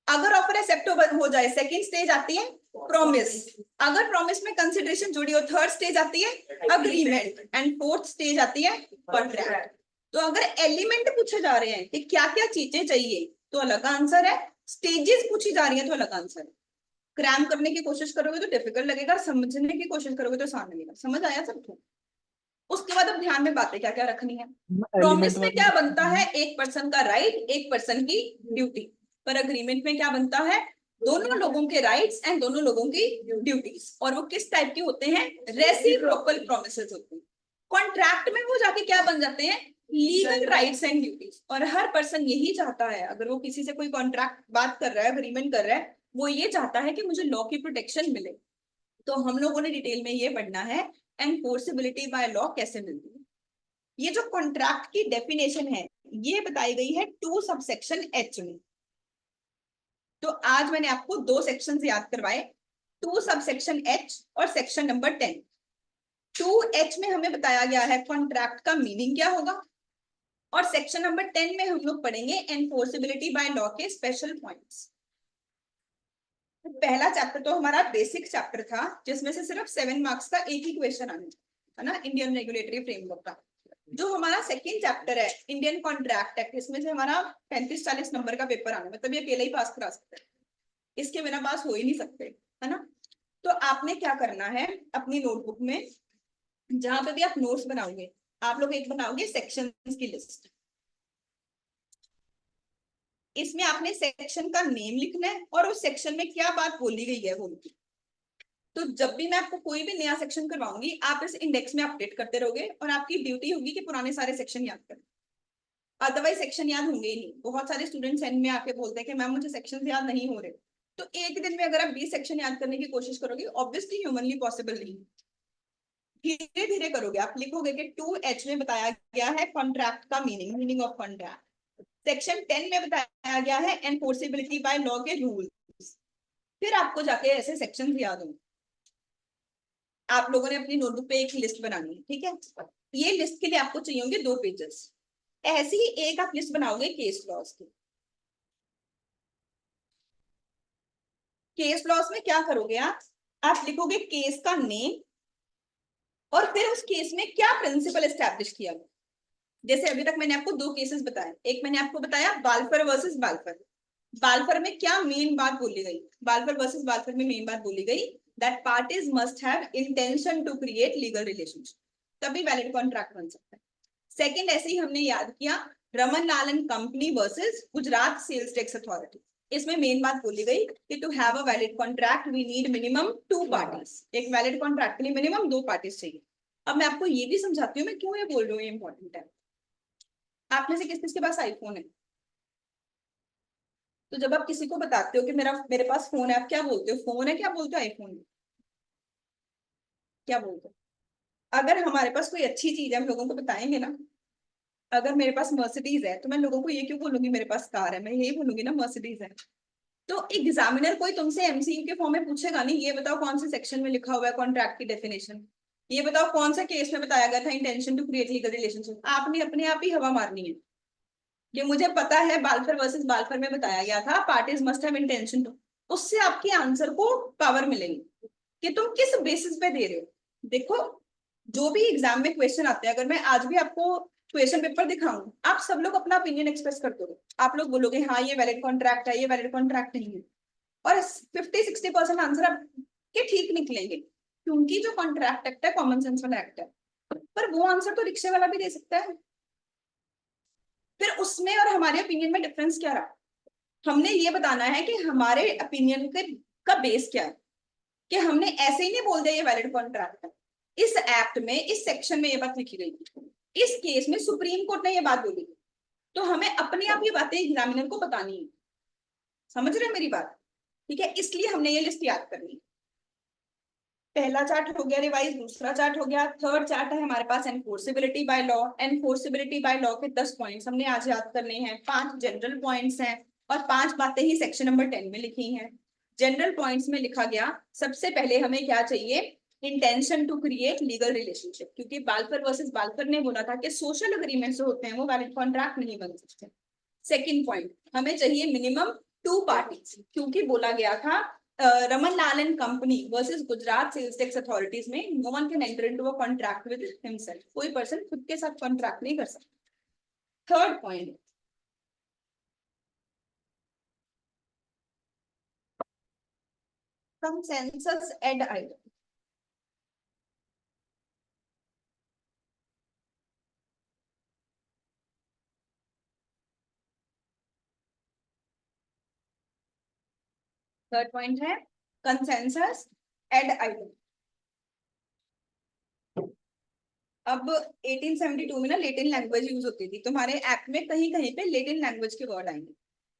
अगर ऑफर एक्सेप्ट हो जाए, सेकंड स्टेज आती है प्रॉमिस। अगर प्रॉमिस में कंसिडरेशन जुड़ी हो, थर्ड स्टेज आती है अग्रीमेंट, एंड फोर्थ स्टेज आती है कॉन्ट्रैक्ट। तो अगर एलिमेंट पूछे जा रहे हैं कि क्या क्या चीजें चाहिए, तो अलग आंसर है। स्टेजेस पूछी जा रही है तो अलग आंसर है। क्रैम करने की कोशिश करोगे तो डिफिकल्ट लगेगा, समझने की कोशिश करोगे तो आसान लगेगा। समझ आया सबको? उसके बाद अब ध्यान में बातें क्या क्या रखनी है। एलिमेंट प्रॉमिस में वाली। क्या बनता है, एक पर्सन का राइट, एक पर्सन की ड्यूटी। पर अग्रीमेंट में क्या बनता है, दोनों लोगों के राइट्स एंड दोनों लोगों की ड्यूटीज। और वो किस टाइप के होते हैं, रेसिप्रोकल प्रॉमिसेस होते हैं। कॉन्ट्रैक्ट में वो जाके क्या बन जाते हैं, लीगल राइट्स एंड ड्यूटीज। और हर पर्सन यही चाहता है, अगर वो किसी से कोई कॉन्ट्रैक्ट बात कर रहा है, अग्रीमेंट कर रहा है, वो ये चाहता है कि मुझे लॉ की प्रोटेक्शन मिले। तो हम लोगों ने डिटेल में ये पढ़ना है एनफोर्सेबिलिटी बाय लॉ कैसे मिलती है। ये जो कॉन्ट्रैक्ट की डेफिनेशन है ये बताई गई है 2 सबसेक्शन एच में। तो आज मैंने आपको 2 सेक्शन याद करवाए, 2 सबसेक्शन एच और सेक्शन नंबर 10। 2H में हमें बताया गया है कॉन्ट्रैक्ट का मीनिंग क्या होगा, और सेक्शन नंबर 10 में हम लोग पढ़ेंगे एनफोर्सेबिलिटी बाय लॉ के स्पेशल पॉइंट्स। पहला चैप्टर तो हमारा बेसिक चैप्टर था, जिसमें से सिर्फ 7 मार्क्स का एक ही क्वेश्चन आना है ना, इंडियन रेगुलेटरी फ्रेमवर्क का। जो हमारा सेकंड चैप्टर है इंडियन कॉन्ट्रैक्ट एक्ट, इसमें से हमारा 35-40 नंबर का पेपर आना, मतलब ये अकेले ही पास करा सकते हैं, इसके बिना पास हो ही नहीं सकते, है ना। तो आपने क्या करना है, अपनी नोटबुक में जहां पे भी आप नोट्स बनाओगे, आप लोग एक बनाओगे सेक्शंस की लिस्ट। इसमें आपने सेक्शन का नेम लिखना है और उस सेक्शन में क्या बात बोली गई है वो लिखना। तो जब भी मैं आपको कोई भी नया सेक्शन करवाऊंगी, आप इस इंडेक्स में अपडेट करते रहोगे और आपकी ड्यूटी होगी कि पुराने सारे सेक्शन याद करें, अदरवाइज सेक्शन याद होंगे ही नहीं। बहुत सारे स्टूडेंट्स एंड में आके बोलते हैं कि मैम मुझे सेक्शन याद नहीं हो रहे। तो एक दिन में अगर आप 20 सेक्शन याद करने की कोशिश करोगे, ऑब्वियसली ह्यूमनली पॉसिबल नहीं, धीरे धीरे करोगे। आप लिखोगे कि 2H में बताया गया है कॉन्ट्रैक्ट का meaning, meaning of contract. Section 10 में बताया गया है एनफोर्सेबिलिटी बाय लॉ के रूल्स। फिर आपको जाके ऐसे सेक्शन याद होंगे। आप लोगों ने अपनी नोटबुक पे एक लिस्ट बनानी है, ठीक है। ये लिस्ट के लिए आपको चाहिए होंगे 2 पेजेस। ऐसी ही एक आप लिस्ट बनाओगे केस लॉस की। केस लॉस में क्या करोगे आप लिखोगे केस का नेम और फिर उस केस में क्या प्रिंसिपल एस्टैब्लिश किया गया। जैसे अभी तक मैंने आपको 2 केसेस बताए, एक मैंने आपको बताया बाल्फर वर्सेस बाल्फर। बाल्फर में क्या मेन बात बोली गई, बाल्फर वर्सेस बाल्फर में मेन बात बोली गई that parties must have intention to create legal relationship, तभी वैलिड कॉन्ट्रैक्ट बन सकता है। सेकंड ऐसे ही हमने याद किया Raman Lal and company versus Gujarat sales tax authority. इसमें मेन बात बोली गई कि to have a valid contract we need minimum 2 parties. एक वैलिड कॉन्ट्रैक्ट के लिए मिनिमम 2 पार्टीज चाहिए। अब मैं आपको ये भी समझाती हूँ मैं क्यों ये बोल रही हूँ, ये इंपॉर्टेंट है। आप में से किस किस के पास आईफोन है? तो जब आप किसी को बताते हो कि मेरे पास फोन है, आप क्या बोलते हो, फोन है, क्या बोलते हो, आईफोन है, क्या बोलते हो? अगर हमारे पास कोई अच्छी चीज है हम लोगों को बताएंगे ना। अगर मेरे पास मर्सिडीज है तो मैं लोगों को ये क्यों बोलूंगी मेरे पास कार है, मैं यही बोलूंगी ना मर्सिडीज है। तो एग्जामिनर कोई तुमसे एमसीक्यू के फॉर्म में पूछेगा नहीं, ये बताओ कौन से सेक्शन में लिखा हुआ है कॉन्ट्रैक्ट की डेफिनेशन, ये बताओ कौन सा केस में बताया गया था intention to create legal relationship. आपने अपने आप ही हवा मारनी है कि मुझे पता है बाल्फर वर्सेस बाल्फर में बताया गया था parties must have intention to. उससे आपके आंसर को पावर मिलेगी कि तुम किस बेसिस पे दे रहे हो। देखो, जो भी एग्जाम में क्वेश्चन आते हैं, अगर मैं आज भी आपको क्वेश्चन पेपर दिखाऊं, आप सब लोग अपना ओपिनियन एक्सप्रेस करते हो, आप लोग बोलोगे हाँ ये वैलिड कॉन्ट्रैक्ट है, ये वैलिड कॉन्ट्रैक्ट नहीं है। और 50-60% आंसर आपके ठीक निकलेंगे, क्योंकि जो कॉन्ट्रैक्ट एक्ट है कॉमन सेंस वाला एक्ट है। पर वो आंसर तो रिक्शे वाला भी दे सकता है। फिर उसमें और हमारे ओपिनियन में डिफरेंस क्या रहा? हमने ये बताना है कि हमारे ओपिनियन के का बेस क्या है, कि हमने ऐसे ही नहीं बोल दिया ये वैलिड कॉन्ट्रैक्ट है। इस एक्ट में इस सेक्शन में ये बात लिखी गई थी, इस केस में सुप्रीम कोर्ट ने ये बात बोली, तो हमें अपने आप ये बातें एग्जामिनर को बतानी है। समझ रहे हैं मेरी बात? ठीक है, इसलिए हमने ये लिस्ट याद करनी है। पहला चार्ट हो गया रिवाइज, दूसरा चार्ट हो गया, थर्ड चार्ट है हमारे पास enforceability by law. Enforceability by law के 10 पॉइंट्स हमने आज याद करने हैं, 5 जनरल पॉइंट्स हैं और 5 बातें ही सेक्शन नंबर 10 में लिखी हैं। जनरल पॉइंट्स में लिखा गया सबसे पहले हमें क्या चाहिए, intention to create legal relationship, क्योंकि बाल्फर वर्सेस बाल्फर ने बोला था कि सोशल अग्रीमेंट जो होते हैं वो वैलिड कॉन्ट्रैक्ट नहीं बन सकते। सेकेंड पॉइंट, हमें चाहिए मिनिमम 2 पार्टीज, क्योंकि बोला गया था Raman Lal and company versus Gujarat sales tax authorities में no one can enter into a contract with himself, कोई पर्सन खुद के साथ कॉन्ट्रैक्ट नहीं कर सकता। Third point, consensus ad idem. Third point है कंसेंसस एड आइटम। अब 1872 में ना लेटिन लैंग्वेज यूज होती थी, तुम्हारे एक्ट में कहीं कहीं पे लेटिन लैंग्वेज के वर्ड आएंगे।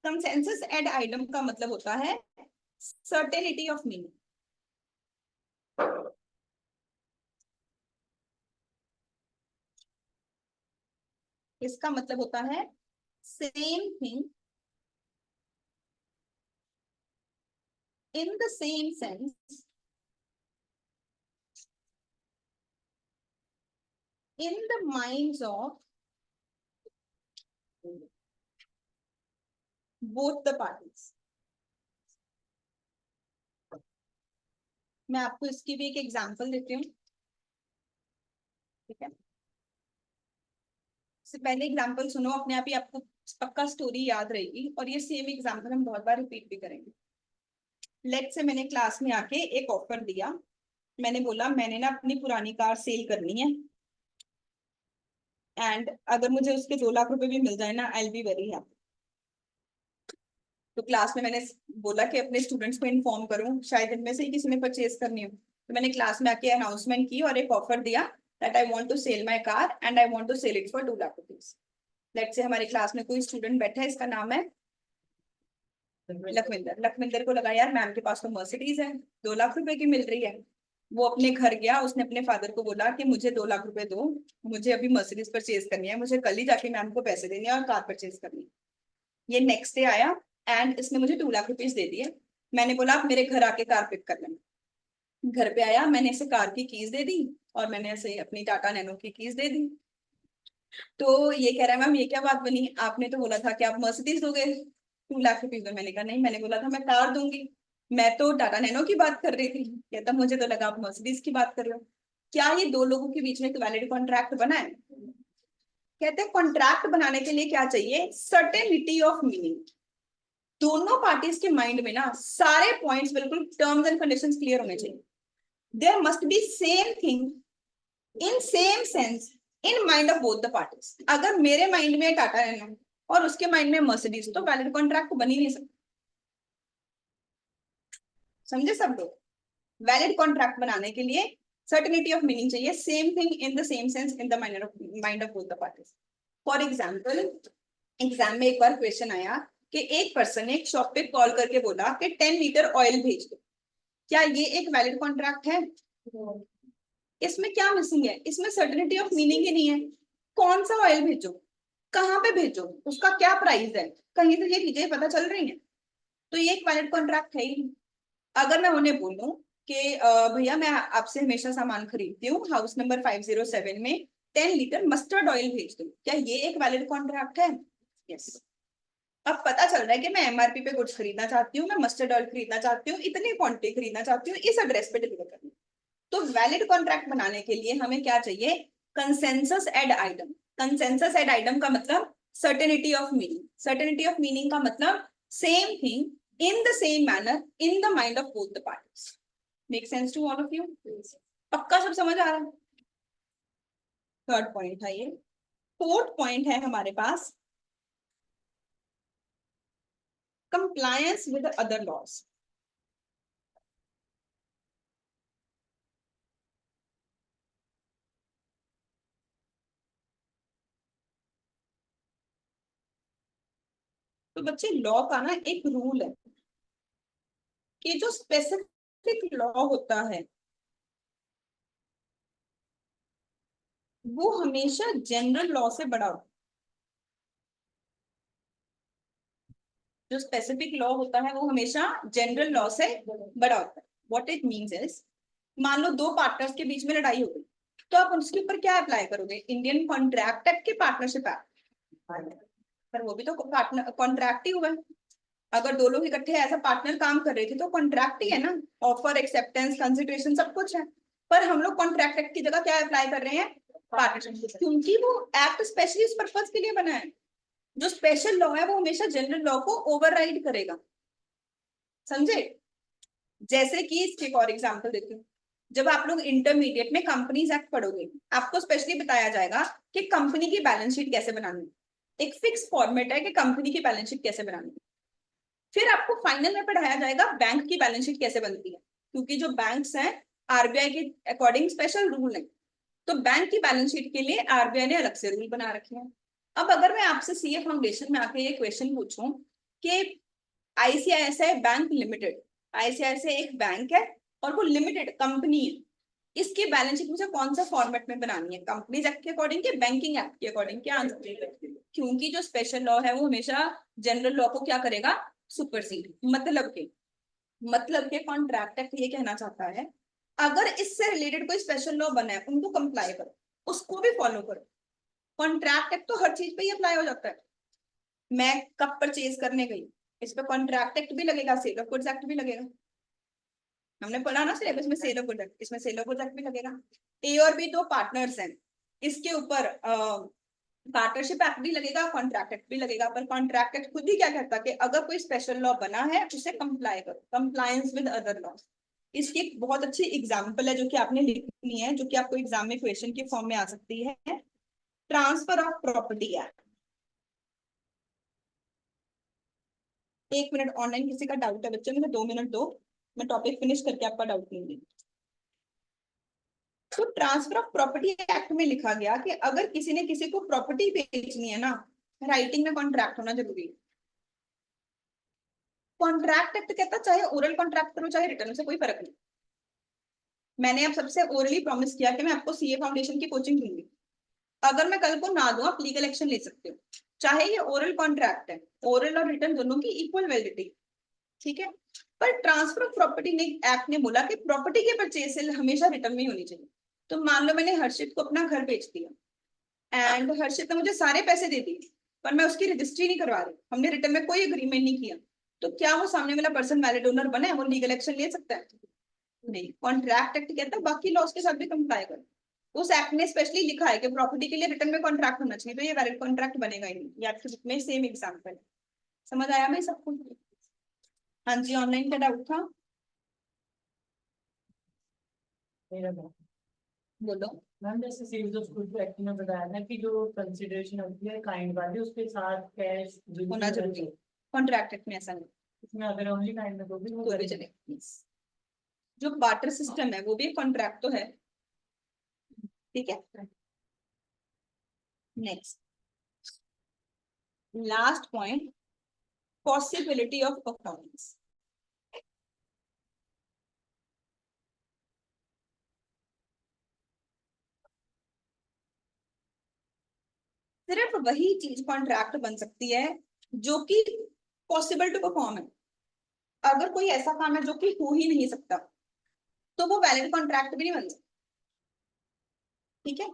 कंसेंसस एड आइटम का मतलब होता है सर्टेनिटी ऑफ मीनिंग। इसका मतलब होता है same thing in the same sense in the minds of both the parties। मैं आपको इसकी भी एक एग्जांपल देती हूँ, ठीक है। इससे पहले एग्जांपल सुनो, अपने आप ही आपको पक्का स्टोरी याद रहेगी, और ये सेम एग्जांपल हम बहुत बार रिपीट भी करेंगे। लेट से मैंने क्लास में आके एक ऑफर दिया, मैंने बोला मैंने ना अपनी पुरानी कार सेल करनी है, एंड अगर मुझे उसके 2 लाख रुपए भी मिल जाए ना, I will be very happy. तो क्लास में मैंने बोला कि अपने स्टूडेंट्स को इन्फॉर्म करूं, शायद इनमें से ही किसी ने परचेज करनी हो, तो मैंने क्लास में आके अनाउंसमेंट की और एक ऑफर दिया that I want to sell my car and I want to sell it for 2 lakh rupees. Let's say हमारी क्लास में कोई स्टूडेंट बैठा है, इसका नाम है लखविंदर। लखविंदर को लगा यार मैम के पास तो मर्सिडीज है, 2 लाख रुपए की मिल रही है। वो अपने घर गया, उसने अपने फादर को बोला कि मुझे 2 लाख रुपए दो, मुझे अभी मर्सिडीज परचेज करनी है, मुझे कल ही जाके मैम को पैसे देने हैं और कार परचेज करनी है। ये नेक्स्ट डे आया एंड इसने मुझे 2 लाख रुपीज दे दिए। मैंने बोला आप मेरे घर आके कार पिक कर लेना। घर पे आया, मैंने इसे कार की कीज दे दी और मैंने इसे अपनी टाटा नैनो की कीज दे दी। तो ये कह रहा है मैम ये क्या बात बनी, आपने तो बोला था कि आप मर्सिडीज दोगे 2 लाख रुपीज में। मैंने कहा नहीं, मैंने बोला था मैं कार दूंगी, मैं तो टाटा नैनो की बात कर रही थी। कहता मुझे तो लगा आप मर्सिडीज की बात कर रहे हो। क्या ये दो लोगों के बीच में एक वैलिड कॉन्ट्रैक्ट बना है? कहते हैं कॉन्ट्रैक्ट बनाने के लिए क्या चाहिए, सर्टेनिटी ऑफ मीनिंग। दोनों पार्टीज के माइंड में ना सारे पॉइंट्स बिल्कुल टर्म्स एंड कंडीशंस क्लियर होने चाहिए। There must be same thing in same sense in mind of both the parties. अगर मेरे माइंड में टाटा है और उसके माइंड में मर्सिडीज, तो वैलिड कॉन्ट्रैक्ट बन ही नहीं सकता। समझे सब लोग? वैलिड कॉन्ट्रैक्ट बनाने के लिए सर्टेनिटी ऑफ मीनिंग चाहिए, same thing in the same sense in the mind of both the parties. For example, exam में एक बार क्वेश्चन आया कि एक पर्सन ने एक शॉप पे कॉल करके बोला कि 10 लीटर ऑयल भेज दो। क्या ये एक वैलिड कॉन्ट्रैक्ट है? इसमें क्या मिसिंग है? इसमें सर्टेनिटी ऑफ मीनिंग ही नहीं है। कौन सा ऑयल भेजो, कहाँ पे भेजो, उसका क्या प्राइस है, कहीं से ये चीजें पता चल रही हैं? तो ये एक वैलिड कॉन्ट्रैक्ट है ही नहीं। अगर मैं उन्हें बोलूं कि भैया मैं आपसे हमेशा सामान खरीदती हूँ, हाउस नंबर 507 में 10 लीटर मस्टर्ड ऑयल भेज दो, क्या ये एक वैलिड कॉन्ट्रैक्ट है? यस। अब पता चल रहा है कि मैं एमआरपी पे गुड्स खरीदना चाहती हूँ, मैं मस्टर्ड ऑयल खरीदना चाहती हूँ, इतनी क्वांटिटी खरीदना चाहती हूँ, इस एड्रेस पे डिलीवर करनी। तो वैलिड कॉन्ट्रैक्ट बनाने के लिए हमें क्या चाहिए, consensus ad item. Consensus ad item का मतलब certainty of meaning. Certainty of meaning का मतलब same thing in the same manner in the mind of both the parties. Make sense to all of you? पक्का सब समझ आ रहा है? Third point है ये। फोर्थ पॉइंट है हमारे पास compliance with the other laws। तो बच्चे लॉ का ना एक रूल है कि जो स्पेसिफिक लॉ होता है वो हमेशा जनरल लॉ से बड़ा होता है। जो स्पेसिफिक लॉ होता है वो हमेशा जनरल लॉ से बड़ा होता है। व्हाट इट मींस इज, मान लो दो पार्टनर्स के बीच में लड़ाई हो गई, तो आप उसके ऊपर क्या अप्लाई करोगे, इंडियन कॉन्ट्रैक्ट एक्ट के पार्टनरशिप एक्ट। पर वो भी तो पार्टनर कॉन्ट्रैक्ट ही हुआ है। अगर दो लोग इकट्ठे एज अ पार्टनर काम कर रहे थे तो कॉन्ट्रैक्ट ही है ना, ऑफर एक्सेप्टेंस कंसिडरेशन सब कुछ है। पर हम लोग कॉन्ट्रैक्ट एक्ट की जगह क्या अप्लाई कर रहे हैं, पार्टनरशिप, क्योंकि वो एक्ट स्पेशली उस पर्पज के लिए बना है। जो स्पेशल लॉ है वो हमेशा जनरल लॉ को ओवरराइड करेगा। समझे? जैसे कि इसके फॉर एग्जांपल देती हूँ, जब आप लोग इंटरमीडिएट में कंपनीज एक्ट पढ़ोगे, आपको स्पेशली बताया जाएगा कि कंपनी की बैलेंस शीट कैसे बनानी है। एक फिक्स फॉर्मेट है कि कंपनी की बैलेंस शीट कैसे बनानी है। फिर आपको फाइनल में पढ़ाया जाएगा बैंक की बैलेंस शीट कैसे बनती है, क्योंकि जो बैंक्स हैं आरबीआई के अकॉर्डिंग स्पेशल रूल है। तो बैंक की बैलेंस शीट के लिए आरबीआई ने अलग से रूल बना रखे हैं। अब अगर मैं आपसे सीए फाउंडेशन में आके ये क्वेश्चन पूछूं कि आईसीआईसीआई बैंक लिमिटेड, आईसीआईसीआई एक बैंक है और वो लिमिटेड कंपनी है, इसकी बैलेंस शीट मुझे कौन सा फॉर्मेट में बनानी है, कंपनीज एक्ट के अकॉर्डिंग या बैंकिंग एक्ट के अकॉर्डिंग? क्या आंसर? क्योंकि जो स्पेशल लॉ है वो हमेशा जनरल लॉ को क्या करेगा, सुपरसीड। मतलब के कॉन्ट्रैक्ट एक्ट ये कहना चाहता है अगर इससे रिलेटेड कोई स्पेशल लॉ बना है उनको कंप्लाई करो, उसको भी फॉलो करो। कॉन्ट्रैक्ट एक्ट तो हर चीज पे ही अप्लाई हो जाता है। मैं कप परचेज करने गई, इस पे कॉन्ट्रैक्ट एक्ट भी लगेगा, सेल ऑफ गुड्स एक्ट भी लगेगा। हमने पढ़ा ना सिलेबस में सेल ऑफ गुड्स एक्ट, इसमें सेल ऑफ गुड्स एक्ट भी लगेगा। ए और बी दो पार्टनर्स हैं, इसके ऊपर पार्टनरशिप एक्ट भी लगेगा, कॉन्ट्रैक्ट एक्ट भी लगेगा। पर कॉन्ट्रैक्ट एक्ट खुद ही क्या कहता है कि अगर कोई स्पेशल लॉ बना है उसे कंप्लाई करो, कंप्लायंस विद अदर लॉज। इसकी एक बहुत अच्छी एग्जांपल है जो कि आपने लिखनी है, जो कि आपको एग्जाम में क्वेश्चन के फॉर्म में आ सकती है, transfer of property act. 1 minute, online किसी का डाउट है बच्चे, मुझे 2 मिनट दो, मैं टॉपिक फिनिश करके आपका डाउट लूंगी। तो ट्रांसफर ऑफ प्रॉपर्टी एक्ट में लिखा गया कि अगर किसी ने किसी को प्रॉपर्टी बेचनी है ना, राइटिंग में कॉन्ट्रैक्ट होना जरूरी है। कॉन्ट्रैक्ट एक्ट कहता है चाहे ओरल कॉन्ट्रैक्ट करो चाहे रिटर्न, से कोई फर्क नहीं। मैंने अब सबसे ओरली प्रॉमिस किया कि मैं आपको सीए फाउंडेशन की कोचिंग दूंगी। अगर मैं कल को ना दूं आप लीगल एक्शन ले सकते हो, चाहे ये ओरल कॉन्ट्रैक्ट है, ओरल और रिटर्न दोनों की इक्वल वैलिडिटी, ठीक है। पर ट्रांसफर ऑफ प्रॉपर्टी ने एक्ट ने बोला कि प्रॉपर्टी के परचेज से हमेशा रिटर्न में होनी चाहिए। तो मान लो मैंने हर्षित को अपना घर बेच दिया एंड हर्षित ने मुझे सारे पैसे दे दिए, पर मैं उसकी रजिस्ट्री नहीं करवा रही, हमने रिटर्न में कोई एग्रीमेंट नहीं किया, तो क्या वो सामने वाला पर्सन वैलिड ओनर बना है, वो लीगल एक्शन ले सकता है? नहीं। कॉन्ट्रैक्ट एक्ट कहता है बाकी लॉज के साथ भी कंप्लाई करो। उस एक्ट ने स्पेशली लिखा है कि प्रॉपर्टी के लिए रिटर्न में कॉन्ट्रैक्ट होना चाहिए, तो ये वैलिड कॉन्ट्रैक्ट बनेगा ही नहीं। ये आपके बुक में सेम एग्जांपल है। समझ आया भाई सबको? हाँ जी, ऑनलाइन का डाउट था, मेरा बात। बोलो। मैम जैसे सेल्स ऑफ गुड्स एक्ट में बताया था कि जो कंसिडरेशन होती है काइंड वाली उसके साथ कैश होना जरूरी है, कॉन्ट्रैक्ट एक्ट में ऐसा नहीं, इसमें अगर ओनली काइंड में तो भी वो तो भी चलेगा। जो बार्टर सिस्टम है वो भी कॉन्ट्रैक्ट तो है, ठीक है। Next, last point, possibility of performance. सिर्फ वही चीज कॉन्ट्रैक्ट बन सकती है जो कि पॉसिबल टू परफॉर्म है। अगर कोई ऐसा काम है जो कि हो ही नहीं सकता तो वो वैलिड कॉन्ट्रैक्ट भी नहीं बन सकता, ठीक है।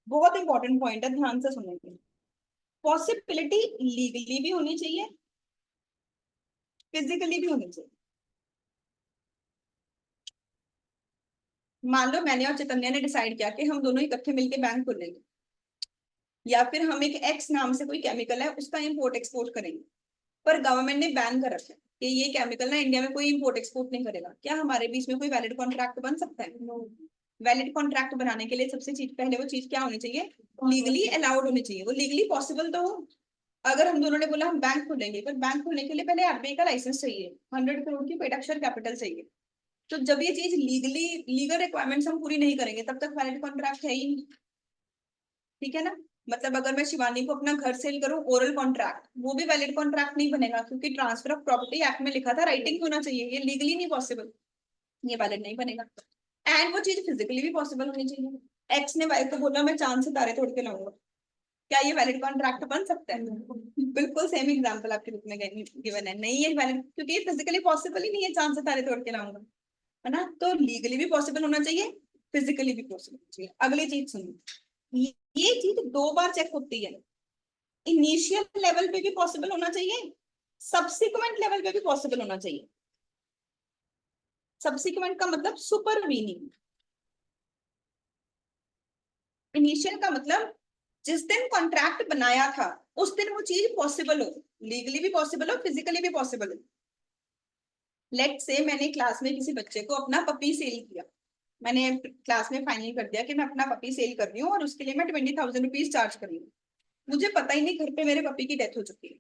बहुत इंपॉर्टेंट पॉइंट है, ध्यान से सुनेंगे। पॉसिबिलिटी लीगली भी होनी चाहिए, फिजिकली भी होनी चाहिए। मान लो मैंने और चैतन्य ने डिसाइड किया कि हम दोनों इकट्ठे मिलकर बैंक खोलेंगे, या फिर हम एक एक्स नाम से कोई केमिकल है उसका इंपोर्ट एक्सपोर्ट करेंगे, पर गवर्नमेंट ने बैन कर रखा है कि ये केमिकल ना इंडिया में कोई इंपोर्ट एक्सपोर्ट नहीं करेगा। क्या हमारे बीच में कोई वैलिड कॉन्ट्रैक्ट बन सकता है? वैलिड कॉन्ट्रैक्ट बनाने के लिए सबसे चीज पहले वो चीज क्या होनी चाहिए, लीगली अलाउड होनी चाहिए, वो लीगली पॉसिबल तो हो। अगर हम दोनों ने बोला हम बैंक खोलेंगे, पर बैंक खोलने के लिए पहले आरबीआई का लाइसेंस चाहिए, 100 करोड़ की पेड अप कैपिटल चाहिए। तो जब ये चीज लीगल रिक्वायरमेंट्स हम पूरी नहीं करेंगे तब तक वैलिड कॉन्ट्रैक्ट है ही नहीं, ठीक है ना। मतलब अगर मैं शिवानी को अपना घर सेल करूं ओरल कॉन्ट्रैक्ट, वो भी वैलिड कॉन्ट्रैक्ट नहीं बनेगा, क्योंकि ट्रांसफर ऑफ प्रॉपर्टी एक्ट में लिखा था राइटिंग होना चाहिए, ये लीगली नहीं पॉसिबल, ये वैलिड नहीं बनेगा। एंड वो चीज फिजिकली भी पॉसिबल होनी चाहिए। एक्स ने वाई को बोला मैं चांद से तारे तोड़ के लाऊंगा, क्या ये वैलिड कॉन्ट्रैक्ट बन सकता है? बिल्कुल सेम एग्जांपल आपके बुक में गिवन है, नहीं है वैलिड, क्योंकि ये फिजिकली पॉसिबल ही नहीं है, चांद से तारे तोड़ के लाऊंगा, है ना। तो लीगली भी पॉसिबल होना चाहिए, फिजिकली भी पॉसिबल होना चाहिए। अगली चीज सुनिए, ये चीज 2 बार चेक होती है, इनिशियल लेवल पे भी पॉसिबल होना चाहिए, सब्सिक्वेंट लेवल पे भी पॉसिबल होना चाहिए। सब्सिक्वेंट का मतलब सुपरवीनिंग, इनिशियल का मतलब जिस दिन कॉन्ट्रैक्ट बनाया था उस दिन वो चीज पॉसिबल हो, लीगली भी पॉसिबल हो, फिजिकली भी पॉसिबल हो। लेट से मैंने क्लास में किसी बच्चे को अपना पपी सेल किया, मैंने क्लास में फाइनल कर दिया कि मैं अपना पपी सेल कर रही हूँ और उसके लिए मैं 20,000 रुपीज चार्ज कर रही हूँ। मुझे पता ही नहीं घर पे मेरे पपी की डेथ हो चुकी है,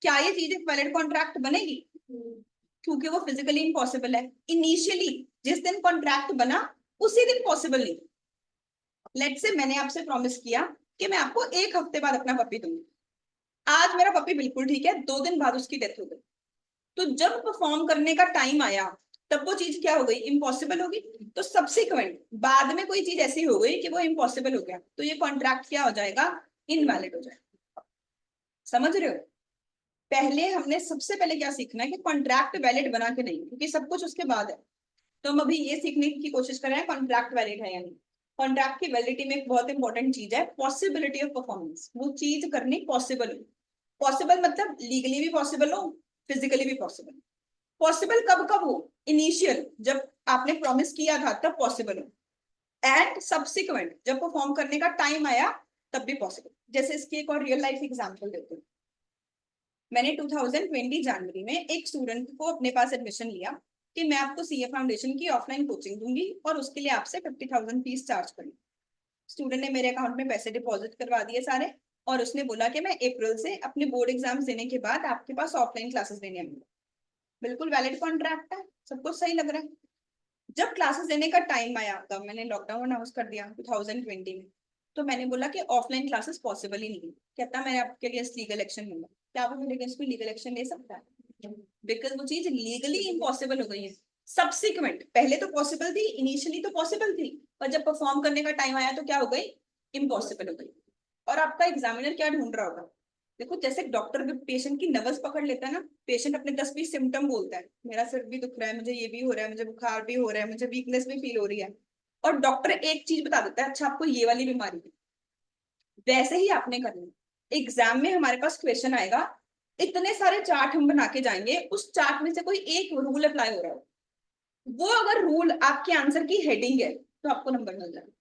क्या ये चीज एक वैलिड कॉन्ट्रैक्ट बनेगी? क्योंकि वो फिजिकली इम्पॉसिबल है। इनिशियली जिस दिन कॉन्ट्रैक्ट बना उसी दिन पॉसिबल नहीं, लेट्स से मैंने आपसे प्रॉमिस किया कि मैं आपको 1 हफ्ते बाद अपना पपी दूंगी। आज मेरा पपी बिल्कुल ठीक है, 2 दिन बाद उसकी डेथ हो गई। तो जब परफॉर्म करने का टाइम आया तब वो चीज क्या हो गई, इम्पॉसिबल हो गई। तो सब्सिक्वेंट बाद में कोई चीज ऐसी हो गई कि वो इम्पॉसिबल हो गया, तो ये कॉन्ट्रैक्ट क्या हो जाएगा, इनवैलिड हो जाएगा। समझ रहे हो? पहले हमने सबसे पहले क्या सीखना है कि कॉन्ट्रैक्ट वैलिड बना के नहीं, क्योंकि सब कुछ उसके बाद है। तो हम अभी ये सीखने की कोशिश कर रहे हैं कॉन्ट्रैक्ट वैलिड है या नहीं। कॉन्ट्रैक्ट की वैलिडिटी में एक बहुत इंपॉर्टेंट चीज है पॉसिबिलिटी ऑफ परफॉर्मेंस, वो चीज करनी पॉसिबल हो। पॉसिबल मतलब लीगली भी पॉसिबल हो, फिजिकली भी पॉसिबल। पॉसिबल कब कब हो, इनिशियल जब आपने प्रॉमिस किया था तब पॉसिबल हो, एंड सब्सिक्वेंट जब परफॉर्म करने का टाइम आया तब भी पॉसिबल। जैसे इसकी एक और रियल लाइफ एग्जांपल देते हैं। मैंने 2020 जनवरी में एक स्टूडेंट को अपने पास एडमिशन लिया कि मैं आपको सीए फाउंडेशन की ऑफलाइन कोचिंग दूंगी और उसके लिए आपसे 50,000 फीस चार्ज करूंगी। स्टूडेंट ने मेरे अकाउंट में पैसे डिपॉजिट करवा दिए सारे, और उसने बोला कि मैं अप्रैल से अपने बोर्ड एग्जाम्स देने के बाद आपके पास ऑफलाइन क्लासेस देने आऊंगा। बिल्कुल वैलिड कॉन्ट्रैक्ट है, सब कुछ सही लग रहा है। जब क्लासेस देने का टाइम आया तब मैंने लॉकडाउन अनाउंस कर दिया 2020 में। तो मैंने बोला कि ऑफलाइन क्लासेस पॉसिबल ही नहीं है। कहता मैं आपके लिए लीगल एक्शन लूंगा। क्या वो मेरे अगेंस्ट कोई लीगल एक्शन ले सकता है? बिकॉज वो चीज लीगली इम्पॉसिबल हो गई है। सब्सिक्वेंट, पहले तो पॉसिबल थी, इनिशियली तो पॉसिबल थी, पर जब परफॉर्म करने का टाइम आया तो क्या हो गई, इम्पॉसिबल हो गई। और आपका एग्जामिनर क्या ढूंढ रहा होगा, देखो जैसे डॉक्टर पेशेंट की नब्ज पकड़ लेता है ना, पेशेंट अपने 10-20 सिम्टम बोलता है, मेरा सिर भी दुख रहा है, मुझे ये भी हो रहा है, मुझे बुखार भी हो रहा है, मुझे वीकनेस भी फील हो रही है, और डॉक्टर एक चीज बता देता है, अच्छा आपको ये वाली बीमारी है। वैसे ही आपने करना। एग्जाम में हमारे पास क्वेश्चन आएगा, इतने सारे चार्ट हम बना के जाएंगे, उस चार्ट में से कोई एक रूल अप्लाई हो रहा हो, वो अगर रूल आपके आंसर की हेडिंग है तो आपको नंबर मिल जाएगा।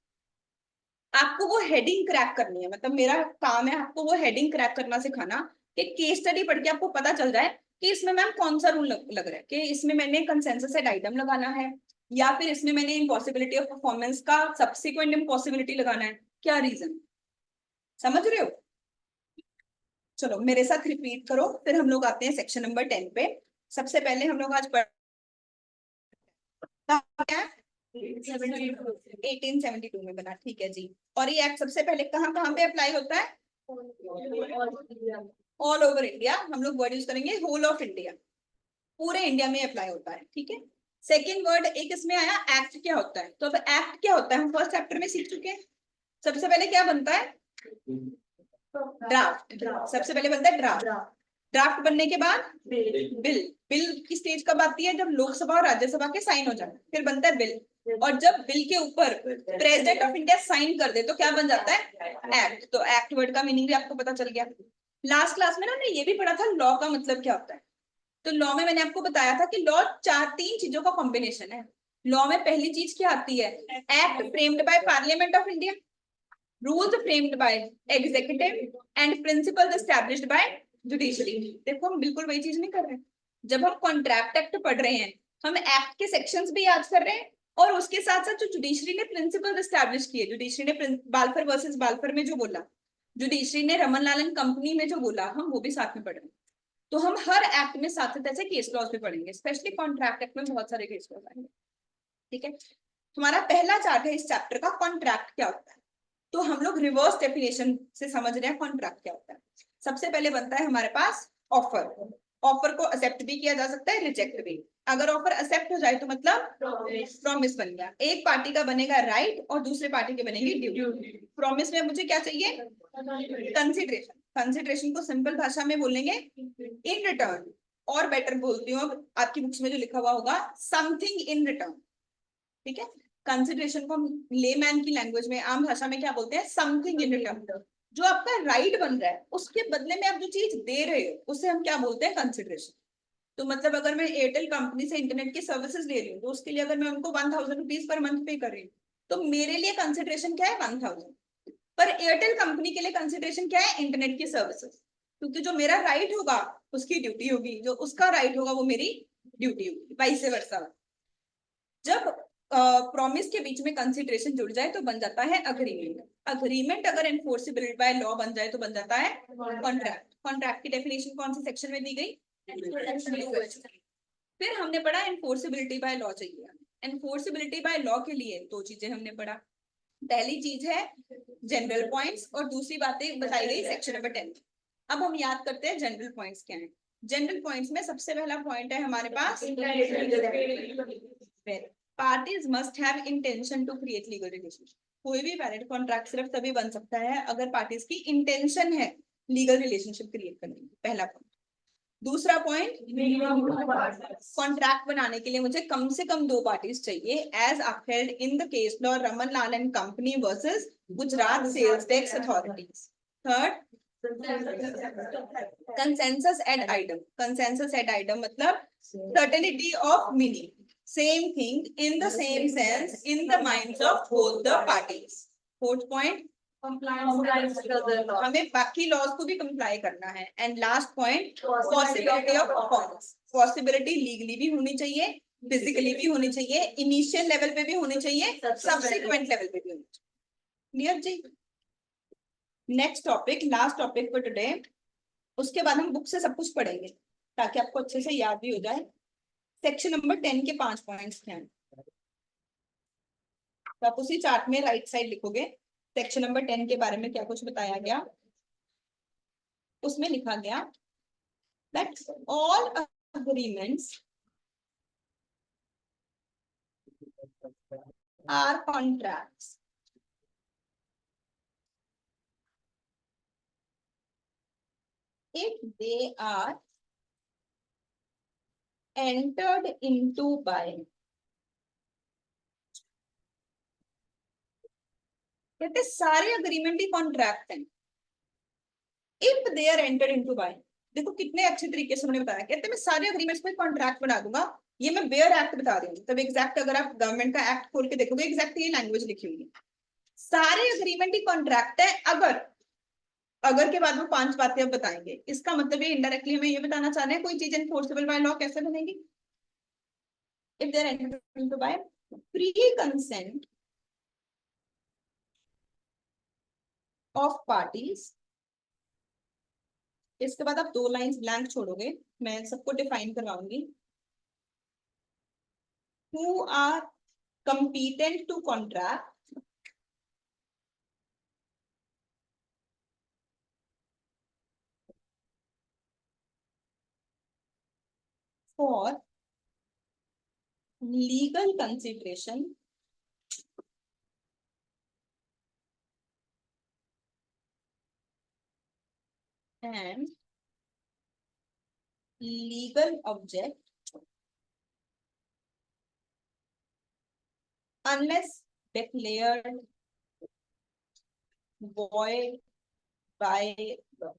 आपको वो हेडिंग क्रैक करनी है, मतलब मेरा काम है आपको वो हेडिंग क्रैक करना सिखाना, कि केस स्टडी पढ़ के आपको पता चल जाए कि इसमें मैम कौन सा रूल लग रहा है, कि इसमें मैंने कंसेंसस आइटम लगाना है, या फिर इसमें मैंने इम्पॉसिबिलिटी ऑफ परफॉर्मेंस का सब्सिक्वेंट इम्पॉसिबिलिटी लगाना है, क्या रीजन। समझ रहे हो? चलो मेरे साथ रिपीट करो, फिर हम लोग आते हैं सेक्शन नंबर 10 पे। सबसे पहले हम लोग आज क्या 1872 में बना, ठीक है जी। और ये एक्ट सबसे पहले कहाँ कहाँ पे अप्लाई होता है, ऑल ओवर इंडिया। हम लोग वर्ड यूज करेंगे होल ऑफ इंडिया, पूरे इंडिया में अप्लाई होता है, ठीक है। सेकेंड वर्ड एक इसमें आया एक्ट क्या होता है, तो अब एक्ट क्या होता है हम फर्स्ट चैप्टर में सीख चुके हैं। सबसे पहले क्या बनता है, ड्राफ्ट। सबसे पहले बनता है ड्राफ्ट। ड्राफ्ट बनने के बाद बिल। बिल की स्टेज कब आती है, जब लोकसभा और राज्यसभा के साइन हो जाए, फिर बनता है बिल। और जब बिल के ऊपर प्रेसिडेंट ऑफ इंडिया साइन कर दे तो क्या बन जाता है, एक्ट। तो एक्ट वर्ड का मीनिंग भी आपको पता चल गया। लास्ट क्लास में ना हमने ये भी पढ़ा था लॉ का मतलब क्या होता है। तो लॉ में मैंने आपको बताया था कि लॉ 3 चीजों का कॉम्बिनेशन है। लॉ में पहली चीज क्या आती है, act framed by parliament of India, rules framed bye executive, and principles established bye judiciary. देखो हम बिल्कुल वही चीज नहीं कर रहे। जब हम कॉन्ट्रैक्ट एक्ट पढ़ रहे हैं, हम एक्ट के सेक्शंस भी याद कर रहे हैं, और उसके साथ साथ जो जुडिशरी ने प्रिंसिपल एस्टैब्लिश किए, जुडिशरी ने बालफर वर्सेस बालफर में जो बोला, जुडिशरी ने रमन लालन कंपनी में जो बोला, हम वो भी साथ में पढ़ रहे हैं। तो हम हर एक्ट में साथ साथ ऐसे केस लॉज भी पढ़ेंगे, स्पेशली कॉन्ट्रैक्ट एक्ट में बहुत सारे केस लॉज आएंगे, ठीक है। तुम्हारा पहला चार्ट है इस चैप्टर का, कॉन्ट्रैक्ट क्या होता है। तो हम लोग रिवर्स डेफिनेशन से समझ रहे हैं कॉन्ट्रैक्ट क्या होता है। सबसे पहले बनता है हमारे पास ऑफर। ऑफर को एक्सेप्ट भी किया जा सकता है, रिजेक्ट भी। अगर ऑफर एक्सेप्ट हो जाए तो मतलब प्रॉमिस बन गया। एक पार्टी का बनेगा राइट और दूसरे पार्टी के बनेंगे ड्यूटी। प्रॉमिस में मुझे क्या चाहिए, कंसिडरेशन। कंसिडरेशन को सिंपल भाषा में बोलेंगे इन रिटर्न, और बेटर बोलती हूँ आपकी बुक्स में जो लिखा हुआ होगा समथिंग इन रिटर्न, ठीक है। कंसिडरेशन को हम लेमैन की लैंग्वेज में, आम भाषा में क्या बोलते हैं, समथिंग इन रिटर्न। जो आपका राइट बन रहा है उसके बदले में आप जो चीज दे रहे हो उसे हम क्या बोलते हैं, कंसिडरेशन। तो मतलब अगर मैं एयरटेल कंपनी से इंटरनेट की सर्विसेज ले रही हूँ, तो उसके लिए अगर मैं उनको 1000 रुपीज पर मंथ पे कर रही हूँ, तो मेरे लिए कंसिडरेशन क्या है, 1000। पर एयरटेल कंपनी के लिए कंसिडरेशन क्या है, इंटरनेट की सर्विसेज। क्योंकि जो मेरा राइट होगा उसकी ड्यूटी होगी, जो उसका राइट होगा वो मेरी ड्यूटी होगी, वाइस वर्सा। जब प्रॉमिस के बीच में कंसिडरेशन जुड़ जाए तो बन जाता है अग्रीमेंट। अग्रीमेंट अगर एनफोर्सेबल बाय लॉ बन जाए तो बन जाता है कॉन्ट्रैक्ट। कॉन्ट्रैक्ट की डेफिनेशन कौन से सेक्शन में दी गई, फिर हमने पढ़ा एनफोर्सेबिलिटी बाय लॉ चाहिए। एनफोर्सेबिलिटी बाय लॉ के लिए 2 चीजें हमने पढ़ा, पहली चीज है जनरल पॉइंट्स और दूसरी बातें बताई गई सेक्शन नंबर 10। अब हम याद करते हैं जनरल पॉइंट्स क्या है। जनरल पॉइंट्स में सबसे पहला पॉइंट है हमारे पास parties must have intention to create legal relationship. कोई भी वैलिड कॉन्ट्रैक्ट सिर्फ तभी बन सकता है अगर पार्टीज की इंटेंशन है लीगल रिलेशनशिप क्रिएट करने की, पहला पॉइंट। दूसरा पॉइंट, कॉन्ट्रैक्ट बनाने के लिए मुझे कम से कम 2 पार्टीज चाहिए, as upheld in the case law Raman Lal and company versus Gujarat sales tax authorities. Third, consensus ad idem. Consensus ad idem मतलब certainty of meaning, same thing in the same sense in the minds of both the parties. Fourth point, हमें बाकी laws को भी comply करना है। And last point, possibility of performance. Possibility legally भी होनी चाहिए, फिजिकली भी होनी चाहिए, इनिशियल लेवल पे भी होनी चाहिए, सब्सिक्वेंट लेवल पे भी होनी चाहिए। क्लियर जी? Next topic, last topic for today. उसके बाद हम बुक से सब कुछ पढ़ेंगे ताकि आपको अच्छे से याद भी हो जाए। सेक्शन नंबर 10 के 5 पॉइंट्स क्या हैं, तो आप उसी चार्ट में राइट साइड लिखोगे सेक्शन नंबर 10 के बारे में क्या कुछ बताया गया। उसमें लिखा गया that all agreements are contracts if they are entered into by, कहते सारे अग्रीमेंट ही कॉन्ट्रैक्ट हैं if they are entered into by. देखो कितने अच्छे तरीके से उन्होंने बताया, कहते मैं सारे अग्रीमेंट्स में कॉन्ट्रैक्ट बना दूंगा। ये मैं बेयर एक्ट बता रही हूँ, तब एग्जैक्ट अगर आप गवर्नमेंट का एक्ट खोल के देखोगे एग्जैक्ट ये लैंग्वेज लिखी हुई है। सारे अग्रीमेंट ही कॉन्ट्रैक्ट है अगर के बाद वो 5 बातें अब बताएंगे। इसका मतलब ये इनडायरेक्टली हमें ये बताना चाह रहे हैं कोई चीज एनफोर्सेबल बाय लॉ कैसे बनेगी। If they are entered into by pre consent of parties. इसके बाद आप 2 लाइंस ब्लैंक छोड़ोगे, मैं सबको डिफाइन करवाऊंगी। Who are competent to contract for legal consideration and legal object unless declared void by law।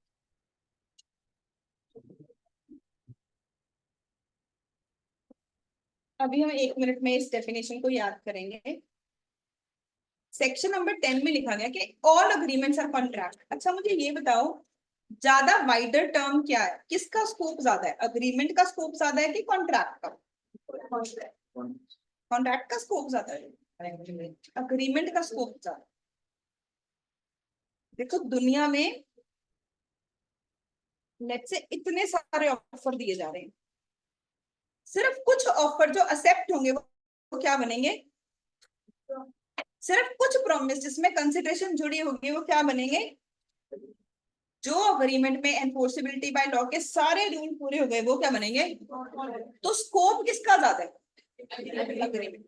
अभी हम 1 मिनट में इस डेफिनेशन को याद करेंगे। सेक्शन नंबर 10 में लिखा गया कि ऑल अग्रीमेंट्स आर कॉन्ट्रैक्ट। अच्छा मुझे ये बताओ ज्यादा वाइडर टर्म क्या है, किसका स्कोप ज्यादा है, अग्रीमेंट का स्कोप ज्यादा है कि कॉन्ट्रैक्ट का? कॉन्ट्रैक्ट का स्कोप ज्यादा है, अग्रीमेंट का स्कोप ज्यादा। देखो दुनिया में लेट्स से इतने सारे ऑफर दिए जा रहे हैं, सिर्फ कुछ ऑफर जो एक्सेप्ट होंगे वो क्या बनेंगे, सिर्फ कुछ प्रॉमिस जिसमें कंसिडरेशन जुड़ी होगी वो क्या बनेंगे, जो अग्रीमेंट में एनफोर्सेबिलिटी बाय लॉ के सारे रूल पूरे हो गए वो क्या बनेंगे। तो स्कोप किसका ज्यादा है, अग्रीमेंट।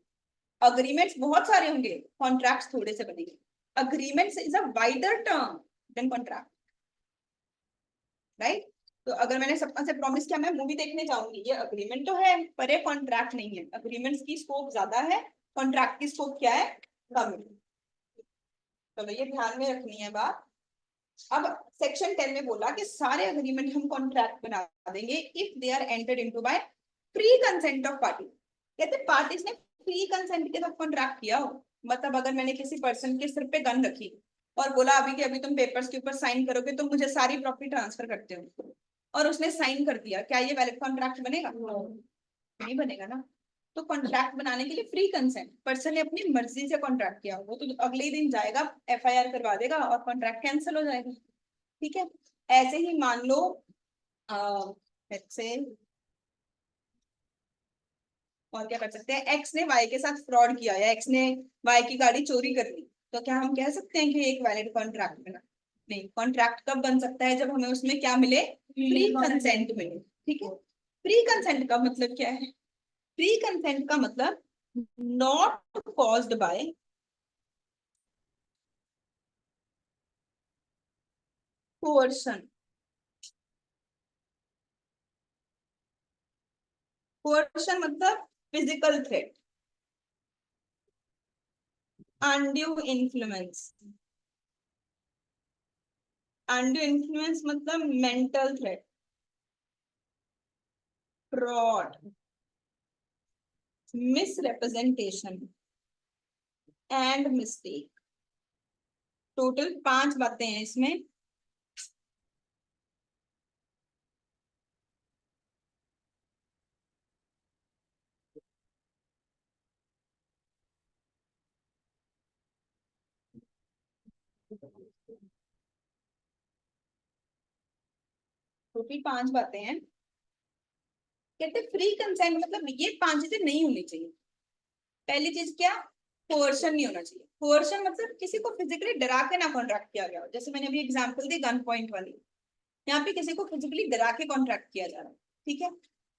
अग्रीमेंट्स बहुत सारे होंगे, कॉन्ट्रैक्ट्स थोड़े से बनेंगे। Agreements is a wider term than contract, right. तो अगर मैंने सबका से प्रॉमिस किया मैं मूवी देखने जाऊंगी, ये अग्रीमेंट तो है पर ये कॉन्ट्रैक्ट नहीं है। अग्रीमेंट्स की स्कोप ज्यादा है, कॉन्ट्रैक्ट की स्कोप क्या है, कम है। चलो ये ध्यान में रखनी है बात। अब सेक्शन 10 में बोला कि सारे अग्रीमेंट हम कॉन्ट्रैक्ट बना देंगे if they are entered into by pre consent of party. कहते पार्टीज ने प्री कंसेंट के साथ कॉन्ट्रैक्ट किया हो, मतलब अगर मैंने किसी पर्सन के सिर पे गन रखी और बोला अभी के अभी तुम पेपर्स के ऊपर साइन करोगे तो मुझे सारी प्रॉपर्टी ट्रांसफर करते हो, और उसने साइन कर दिया, क्या ये वैलिड कॉन्ट्रैक्ट बनेगा? नहीं बनेगा ना। तो कॉन्ट्रैक्ट बनाने के लिए फ्री कंसेंट, पर्सन ने अपनी मर्जी से कॉन्ट्रैक्ट किया, वो तो अगले ही दिन जाएगा एफआईआर करवा देगा और कॉन्ट्रैक्ट कैंसिल हो जाएगा। ठीक है, ऐसे ही मान लो से और क्या कर सकते हैं, एक्स ने वाई के साथ फ्रॉड किया या एक्स ने वाई की गाड़ी चोरी कर ली, तो क्या हम कह सकते हैं कि एक वैलिड कॉन्ट्रैक्ट बना? नहीं, कॉन्ट्रैक्ट कब बन सकता है? जब हमें उसमें क्या मिले? फ्री कंसेंट मिले। ठीक है, फ्री कंसेंट का मतलब क्या है? फ्री कंसेंट का मतलब not caused by coercion. Coercion मतलब physical threat, undue influence. Undue influence मतलब mental threat, fraud, misrepresentation and mistake. Total 5 बातें हैं इसमें। टोटल 5 बातें हैं। कहते फ्री कंसेंट मतलब ये 5 चीजें नहीं होनी चाहिए। पहली चीज क्या? कोerशन नहीं होना चाहिए। कोerशन मतलब किसी को फिजिकली डरा के ना कॉन्ट्रैक्ट किया गया हो। जैसे मैंने अभी एग्जांपल दी गन पॉइंट वाली, यहाँ पे किसी को फिजिकली डरा के कॉन्ट्रैक्ट किया जा रहा है। ठीक है।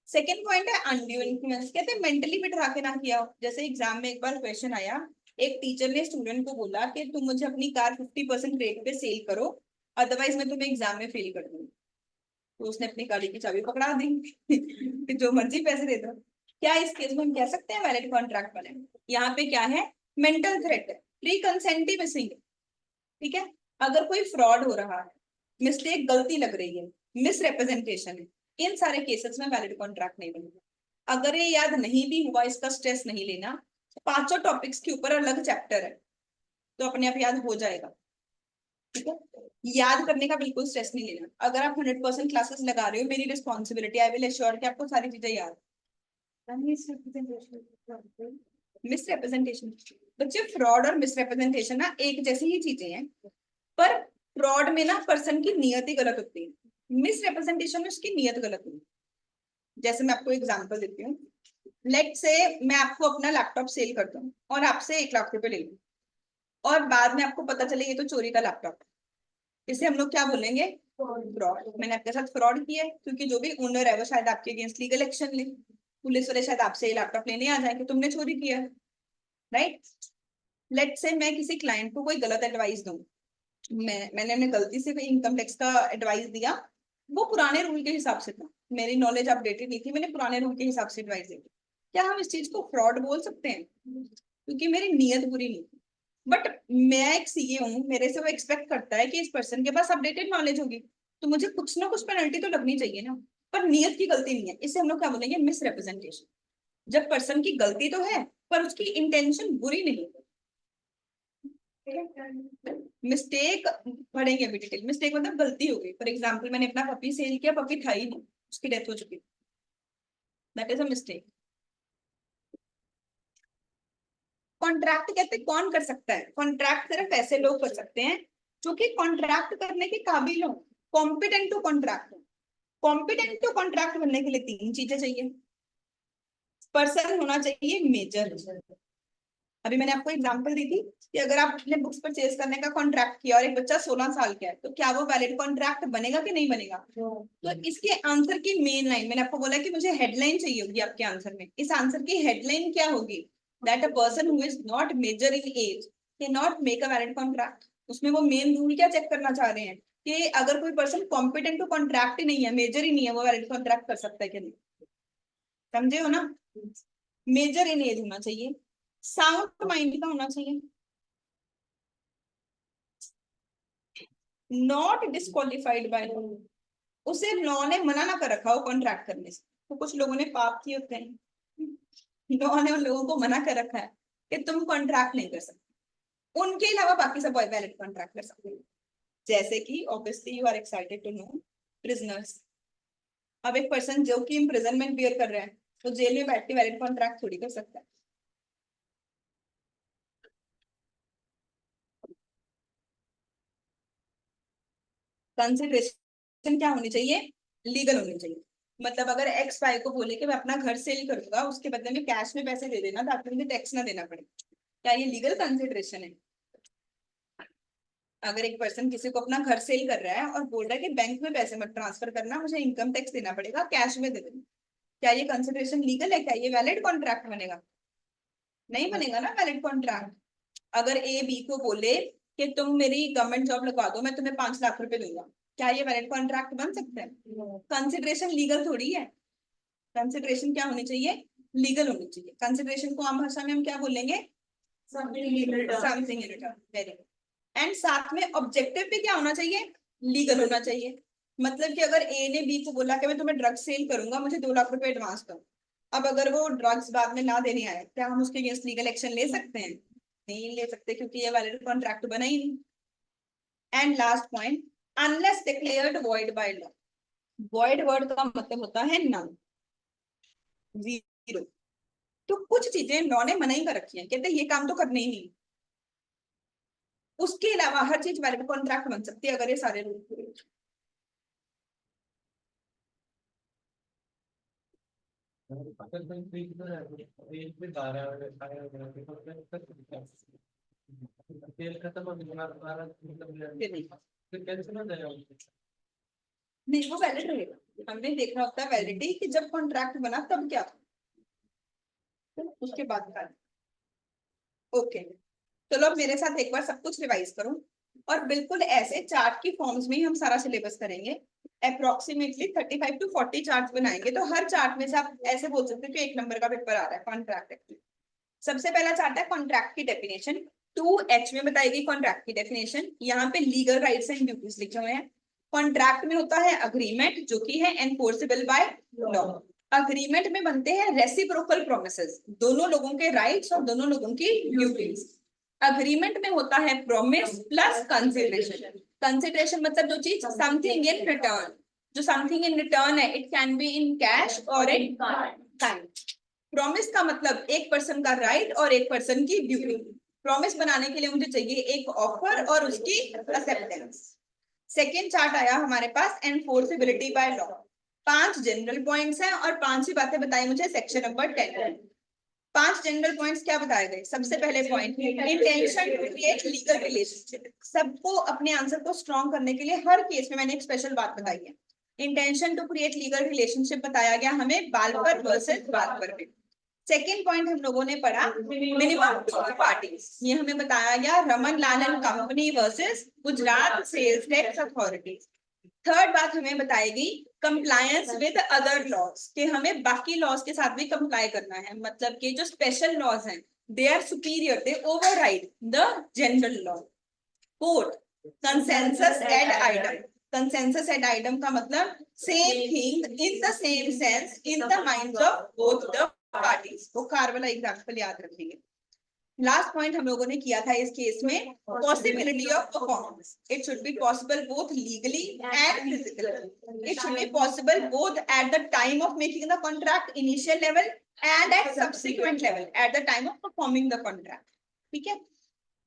सेकेंड पॉइंट है अनड्यू इन्फ्लुएंस। कहते हैं मेंटली भी डरा के ना किया हो। जैसे एग्जाम में एक बार क्वेश्चन आया, एक टीचर ने स्टूडेंट को बोला कि तुम मुझे अपनी कार 50% रेट पे सेल करो, अदरवाइज मैं तुम्हें एग्जाम में फेल कर दूंगी। तो उसने अपनी गाड़ी की चाबी पकड़ा दी कि जो मर्जी पैसे दे दो। क्या इस केस में हम कह सकते हैं वैलिड कॉन्ट्रैक्ट बने? यहाँ पे क्या है? मेंटल थ्रेट है, प्री कंसेंट ही मिसिंग है। ठीक है। अगर कोई फ्रॉड हो रहा है, मिस्टेक, गलती लग रही है, मिस रिप्रेजेंटेशन है, इन सारे केसेस में वैलिड कॉन्ट्रैक्ट नहीं बनेगा। अगर ये याद नहीं भी हुआ, इसका स्ट्रेस नहीं लेना, 5 टॉपिक्स के ऊपर अलग चैप्टर है, तो अपने आप याद हो जाएगा। ठीक है। याद करने का बिल्कुल स्ट्रेस नहीं लेना। अगर आप 100% क्लासेस लगा रहे हो, मेरी रिस्पॉन्सिबिलिटी, आई विल एश्योर कि आपको सारी चीजें याद। मिस रिप्रेजेंटेशन, बच्चे फ्रॉड और मिस रिप्रेजेंटेशन ना एक जैसी ही चीजें हैं, पर फ्रॉड में ना पर्सन की नियत ही गलत होती है, मिस रिप्रेजेंटेशन में उसकी नियत गलत होती है। जैसे मैं आपको एग्जांपल देती हूँ। लेट से मैं आपको अपना लैपटॉप सेल करता हूँ और आपसे 1 लाख रुपए ले लूँ, और बाद में आपको पता चले ये तो चोरी का लैपटॉप है। इसे हम लोग क्या बोलेंगे? फ्रॉड। मैंने आपके साथ फ्रॉड किया है, क्योंकि जो भी ओनर है वो शायद आपके अगेंस्ट लीगल एक्शन ले, पुलिस वाले शायद आपसे ये लैपटॉप लेने आ जाए कि तुमने चोरी किया है। राइट। लेट से मैं किसी क्लाइंट को कोई गलत एडवाइस दूं, मैंने उन्हें गलती से कोई इनकम टैक्स का एडवाइस दिया, वो पुराने रूल के हिसाब से था, मेरी नॉलेज अपडेटेड नहीं थी, मैंने पुराने रूल के हिसाब से एडवाइस दी। क्या हम इस चीज को फ्रॉड बोल सकते हैं? क्योंकि मेरी नीयत बुरी नहीं थी, बट मैं एक सीए हूँ, मेरे से वो एक्सपेक्ट करता है कि इस पर्सन के पास अपडेटेड नॉलेज होगी, तो मुझे कुछ ना कुछ पेनल्टी तो लगनी चाहिए ना। पर नियत की गलती नहीं है, इसे हम लोग क्या बोलेंगे? Miss representation. जब पर्सन की गलती तो है, पर उसकी इंटेंशन बुरी नहीं है। मिस्टेक पढ़ेंगे अभी डिटेल। मिस्टेक मतलब गलती हो गई। फॉर एग्जाम्पल, मैंने अपना पपी सेल किया, पपी था ही नहीं, उसकी डेथ हो चुकी, that is a mistake. Contract कहते हैं कौन कर सकता है? कॉन्ट्रैक्ट सिर्फ ऐसे लोग कर सकते हैं जो कि कॉन्ट्रैक्ट करने के काबिल हो, कॉम्पिटेंट टू कॉन्ट्रैक्ट हो। कॉम्पिटेंट टू कॉन्ट्रैक्ट बनने के लिए 3 चीजें चाहिए। पर्सन होना चाहिए मेजर। अभी मैंने आपको एग्जांपल दी थी कि अगर आप अपने बुक्स परचेज करने का कॉन्ट्रैक्ट किया और एक बच्चा 16 साल का है, तो क्या वो वैलिड कॉन्ट्रैक्ट बनेगा कि नहीं बनेगा? तो इसके आंसर की मेन लाइन, मैंने आपको बोला कि मुझे हेडलाइन चाहिए होगी आपके आंसर में। इस आंसर की हेडलाइन क्या होगी? That a person who is not major in age can not make a valid contract. उसमें वो मेन रूल क्या चेक करना चाह रहे हैं कि अगर कोई पर्सन कॉम्पिटेंट टू कॉन्ट्रैक्ट ही नहीं है, मेजर ही नहीं है, वो वैलिड कॉन्ट्रैक्ट कर सकता है कि नहीं? समझे हो ना? मेजर इन एज होना चाहिए, साउंड माइंड का होना चाहिए, नॉट डिस्क्वालिफाइड बाय लॉ, उसे लॉ ने मना ना कर रखा हो कॉन्ट्रैक्ट करने से। तो कुछ लोगों ने पाप किए होते हैं, लॉ ने उन लोगों को मना कर रखा है कि तुम कॉन्ट्रैक्ट नहीं कर सकते, उनके अलावा बाकी सब वैलिड कॉन्ट्रैक्ट कर सकते हैं। जैसे कि obviously you are excited to know prisoners. अब एक पर्सन जो कि इम्प्रिजनमेंट बियर कर रहा है, तो जेल में बैठ के वैलिड कॉन्ट्रैक्ट थोड़ी कर सकता है। कंसिडरेशन क्या होनी चाहिए? लीगल होनी चाहिए। मतलब अगर एक्स वाई को बोले कि मैं अपना घर सेल करूंगा, उसके बदले में कैश में पैसे दे देना ताकि मुझे टैक्स ना देना पड़े, क्या ये लीगल कंसिडरेशन है? अगर एक पर्सन किसी को अपना घर सेल कर रहा है और बोल रहा है कि बैंक में पैसे मत ट्रांसफर करना, मुझे इनकम टैक्स देना पड़ेगा, कैश में दे देना, क्या ये कंसिडरेशन लीगल है? क्या ये वैलिड कॉन्ट्रैक्ट बनेगा? नहीं बनेगा ना वैलिड कॉन्ट्रैक्ट। अगर ए बी को बोले कि तुम मेरी गवर्नमेंट जॉब लगवा दो, मैं तुम्हें 5 लाख रुपए दूंगा, क्या ये वैलिड कॉन्ट्रैक्ट बन सकता है? कंसिडरेशन लीगल थोड़ी है। कंसिडरेशन क्या होनी चाहिए? लीगल होनी चाहिए। कंसिडरेशन को आम भाषा में हम क्या बोलेंगे? Something in return. Something in return. Very good. And साथ में ऑब्जेक्टिव भी क्या होना चाहिए? लीगल होना चाहिए। मतलब कि अगर ए ने बी को बोला कि मैं तुम्हें ड्रग्स सेल करूंगा, मुझे 2 लाख रुपए एडवांस दो, अब अगर वो ड्रग्स बाद में ना देने आए, क्या हम उसके अगेंस्ट लीगल एक्शन ले सकते हैं? नहीं ले सकते, क्योंकि ये वैलिड कॉन्ट्रैक्ट बना ही नहीं। And last point, unless declared void by law. Void word का मतलब होता है नल, जीरो। तो कुछ चीजें लॉ ने मना ही कर रखी है, कहते हैं ये काम तो करने ही नहीं। उसके अलावा हर चीज वैलिड कॉन्ट्रैक्ट बन सकती है अगर ये सारे रूल पूरे हो। तेल खत्म हो गया फिर नहीं, फिर कैंसिल हो जाएगा। नहीं वो वैलिड रहेगा। हमने देखना होता है वैलिडिटी कि जब कॉन्ट्रैक्ट बना तब क्या था, तो उसके बाद का। ओके, चलो अब मेरे साथ एक बार सब कुछ रिवाइज करो, और बिल्कुल ऐसे चार्ट की फॉर्म्स में ही हम सारा सिलेबस करेंगे। अप्रोक्सीमेटली 35 to 40 चार्ट बनाएंगे, तो हर चार्ट में से आप ऐसे बोल सकते हो कि 1 नंबर का पेपर आ रहा है कॉन्ट्रैक्ट। सबसे पहला चार्ट है कॉन्ट्रैक्ट की डेफिनेशन। 2H में बताएगी कॉन्ट्रैक्ट की डेफिनेशन। यहाँ पे लीगल राइट्स एंड ड्यूटीज लिखे हुए हैं। कॉन्ट्रैक्ट में होता है अग्रीमेंट, जो कि है एनफोर्सेबल बाय लॉ। अग्रीमेंट में बनते हैं रेसिप्रोकल प्रोमिसेस, दोनों लोगों के राइट्स और दोनों लोगों की ड्यूटीज। अग्रीमेंट में होता है प्रॉमिस प्लस कंसिडरेशन। कंसिडरेशन मतलब जो चीज समथिंग इन रिटर्न, जो समथिंग इन रिटर्न है, it can be in cash और इन काइंड। प्रॉमिस का मतलब एक पर्सन का राइट और एक पर्सन की ड्यूटी। प्रॉमिस बनाने के लिए मुझे चाहिए एक ऑफर और उसकी एक्सेप्टेंस। सेकेंड चार्ट आया हमारे पास enforceability by law. 5 general points हैं और 5 ही बातें बताई मुझे सेक्शन नंबर 10। 5 जनरल पॉइंट्स क्या बताए गए? सबसे पहले point, intention to create legal relationship. सबको अपने आंसर को स्ट्रॉन्ग करने के लिए हर केस में मैंने एक स्पेशल बात बताई है। Intention to create legal relationship बताया गया हमें बालपर वर्सेस बालपर में। सेकेंड पॉइंट हम लोगों ने पढ़ा मिनिमम 2 पार्टीज, ये हमें बताया गया Raman Lal and company versus Gujarat sales tax authority. Third बात हमें बताएगी कंप्लायंस विद अदर लॉज, कि हमें बाकी लॉज के साथ भी कंप्लाई करना है। मतलब कि जो स्पेशल लॉज हैं, they are superior, they override the general law. Fourth, consensus ad item. Consensus ad item का मतलब same thing in the same sense in the minds of both the parties. वो car वाला example याद रखेंगे। Last point हम लोगों ने किया था इस केस में possibility of performance. It should be possible both legally and physically. It should be possible both at the time of making the contract initial level and at subsequent level at the time of performing the contract. ठीक है।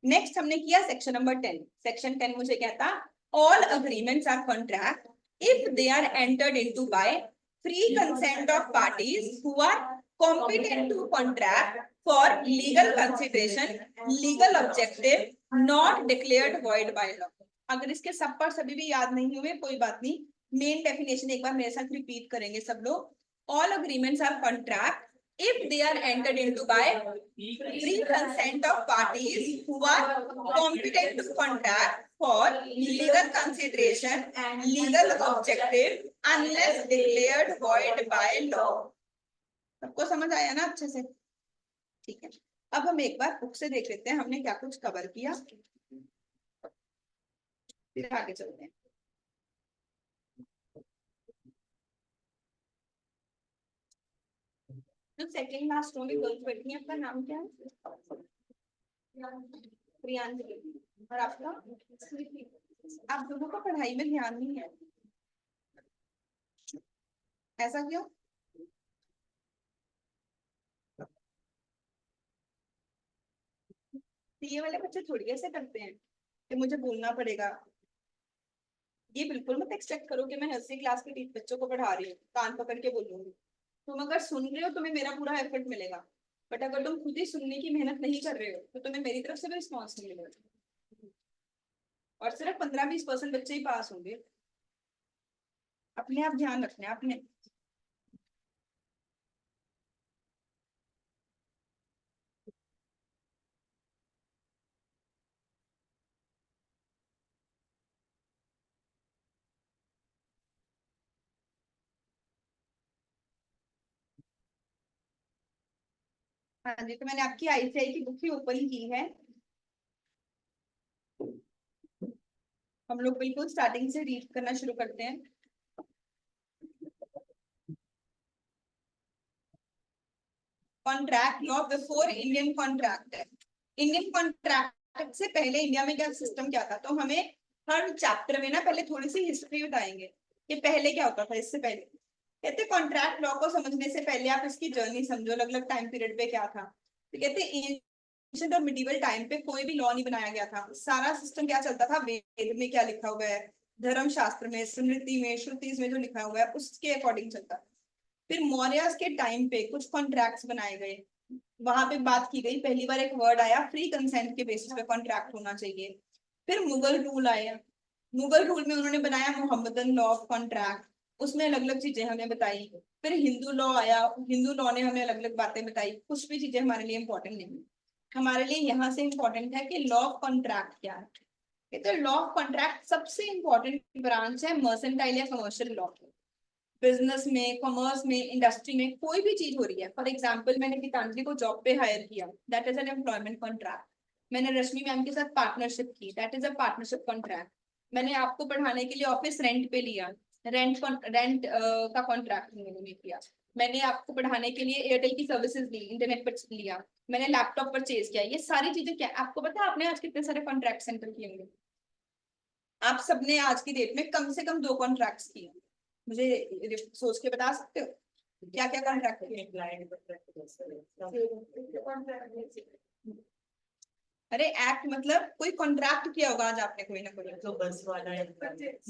Next हमने किया section number 10। Section 10 मुझे कहता all agreements are contract if they are entered into by free consent of parties who are competent to contract for legal consideration, legal objective, not declared void by law। अगर इसके सब पर सभी भी याद नहीं हुए कोई बात नहीं, मेन डेफिनेशन एक बार मेरे साथ रिपीट करेंगे सब लोग। All agreements are contract if they are entered into by free consent of parties who are competent to contract for legal consideration and legal objective unless declared void by law। सबको समझ आया ना अच्छे से? ठीक है, अब हम एक बार बुक से देख लेते हैं हमने क्या कुछ कवर किया, फिर आगे चलते हैं। जो सेकंड लास्ट में गर्ल्स बैठी है, आपका नाम क्या है? प्रियांजलि। और आपका? आप दोनों को पढ़ाई में ध्यान नहीं है, ऐसा क्यों? ये वाले बच्चे थोड़ी ऐसे करते हैं कि मुझे बोलना पड़ेगा। ये बिल्कुल मत एक्सपेक्ट करो कि मैं 10वीं क्लास के बच्चों को पढ़ा रही हूँ कान पकड़ के बोलूंगी। तुम अगर सुन रहे हो तुम्हें मेरा पूरा एफर्ट मिलेगा, बट अगर तुम खुद ही सुनने की मेहनत नहीं कर रहे हो तो तुम्हें मेरी तरफ से भी रिस्पॉन्स नहीं मिलेगा। और सिर्फ 15-20% बच्चे ही पास होंगे। अपने आप ध्यान रखना है अपने। हाँ जी, तो मैंने आपकी आईसीआई की बुक ही ओपन की है। हम लोग बिल्कुल स्टार्टिंग से रीड करना शुरू करते हैं। Contract law before Indian contract. Indian contract से पहले इंडिया में क्या सिस्टम क्या था, तो हमें हर चैप्टर में ना पहले थोड़ी सी हिस्ट्री बताएंगे कि पहले क्या होता था। इससे पहले कहते कॉन्ट्रैक्ट लॉ को समझने से पहले आप इसकी जर्नी समझो, अलग अलग टाइम पीरियड पे क्या था। तो कहते एंशिएंट और मिडिवल टाइम पे कोई भी लॉ नहीं बनाया गया था। सारा सिस्टम क्या चलता था, वेद में क्या लिखा हुआ है, धर्म शास्त्र में, स्मृति में, श्रुति में जो लिखा हुआ है उसके अकॉर्डिंग चलता। फिर मौर्य के टाइम पे कुछ कॉन्ट्रैक्ट्स बनाए गए, वहां पे बात की गई, पहली बार एक वर्ड आया फ्री कंसेंट के बेसिस पे कॉन्ट्रैक्ट होना चाहिए। फिर मुगल रूल आया, मुगल रूल में उन्होंने बनाया मोहम्मदन लॉ ऑफ कॉन्ट्रैक्ट, उसमें अलग अलग चीजें हमें बताई। फिर हिंदू लॉ आया, हिंदू लॉ ने हमें अलग अलग बातें बताई। कुछ भी चीजें हमारे लिए इंपॉर्टेंट नहीं, हमारे लिए यहाँ से इंपॉर्टेंट है कि लॉ ऑफ कॉन्ट्रैक्ट क्या है। तो लॉ ऑफ कॉन्ट्रैक्ट सबसे इंपॉर्टेंट ब्रांच है मर्सेंटाइल या कमर्शियल लॉ। बिजनेस में, कॉमर्स में, इंडस्ट्री में कोई भी चीज हो रही है, फॉर एग्जांपल मैंने गीतांजलि को जॉब पे हायर किया, that is an employment contract. मैंने रश्मि मैम के साथ पार्टनरशिप की, that is a partnership contract. मैंने आपको पढ़ाने के लिए ऑफिस रेंट पे लिया, रेंट का कॉन्ट्रैक्ट मैंने किया। मैंने आपको पढ़ाने के लिए एयरटेल की सर्विसेज ली, इंटरनेट पर लिया। मैंने लैपटॉप परचेज किया। ये सारी चीजें क्या, आपको पता है आपने आज कितने सारे कॉन्ट्रैक्ट सेंटर किए होंगे? आप सबने आज की डेट में कम से कम 2 कॉन्ट्रैक्ट्स किए। मुझे सोच के बता सकते हो क्या क्या कॉन्ट्रैक्ट किए? अरे एक्ट मतलब कोई कॉन्ट्रैक्ट किया होगा आज आपने कोई ना कोई। तो बस वाला है।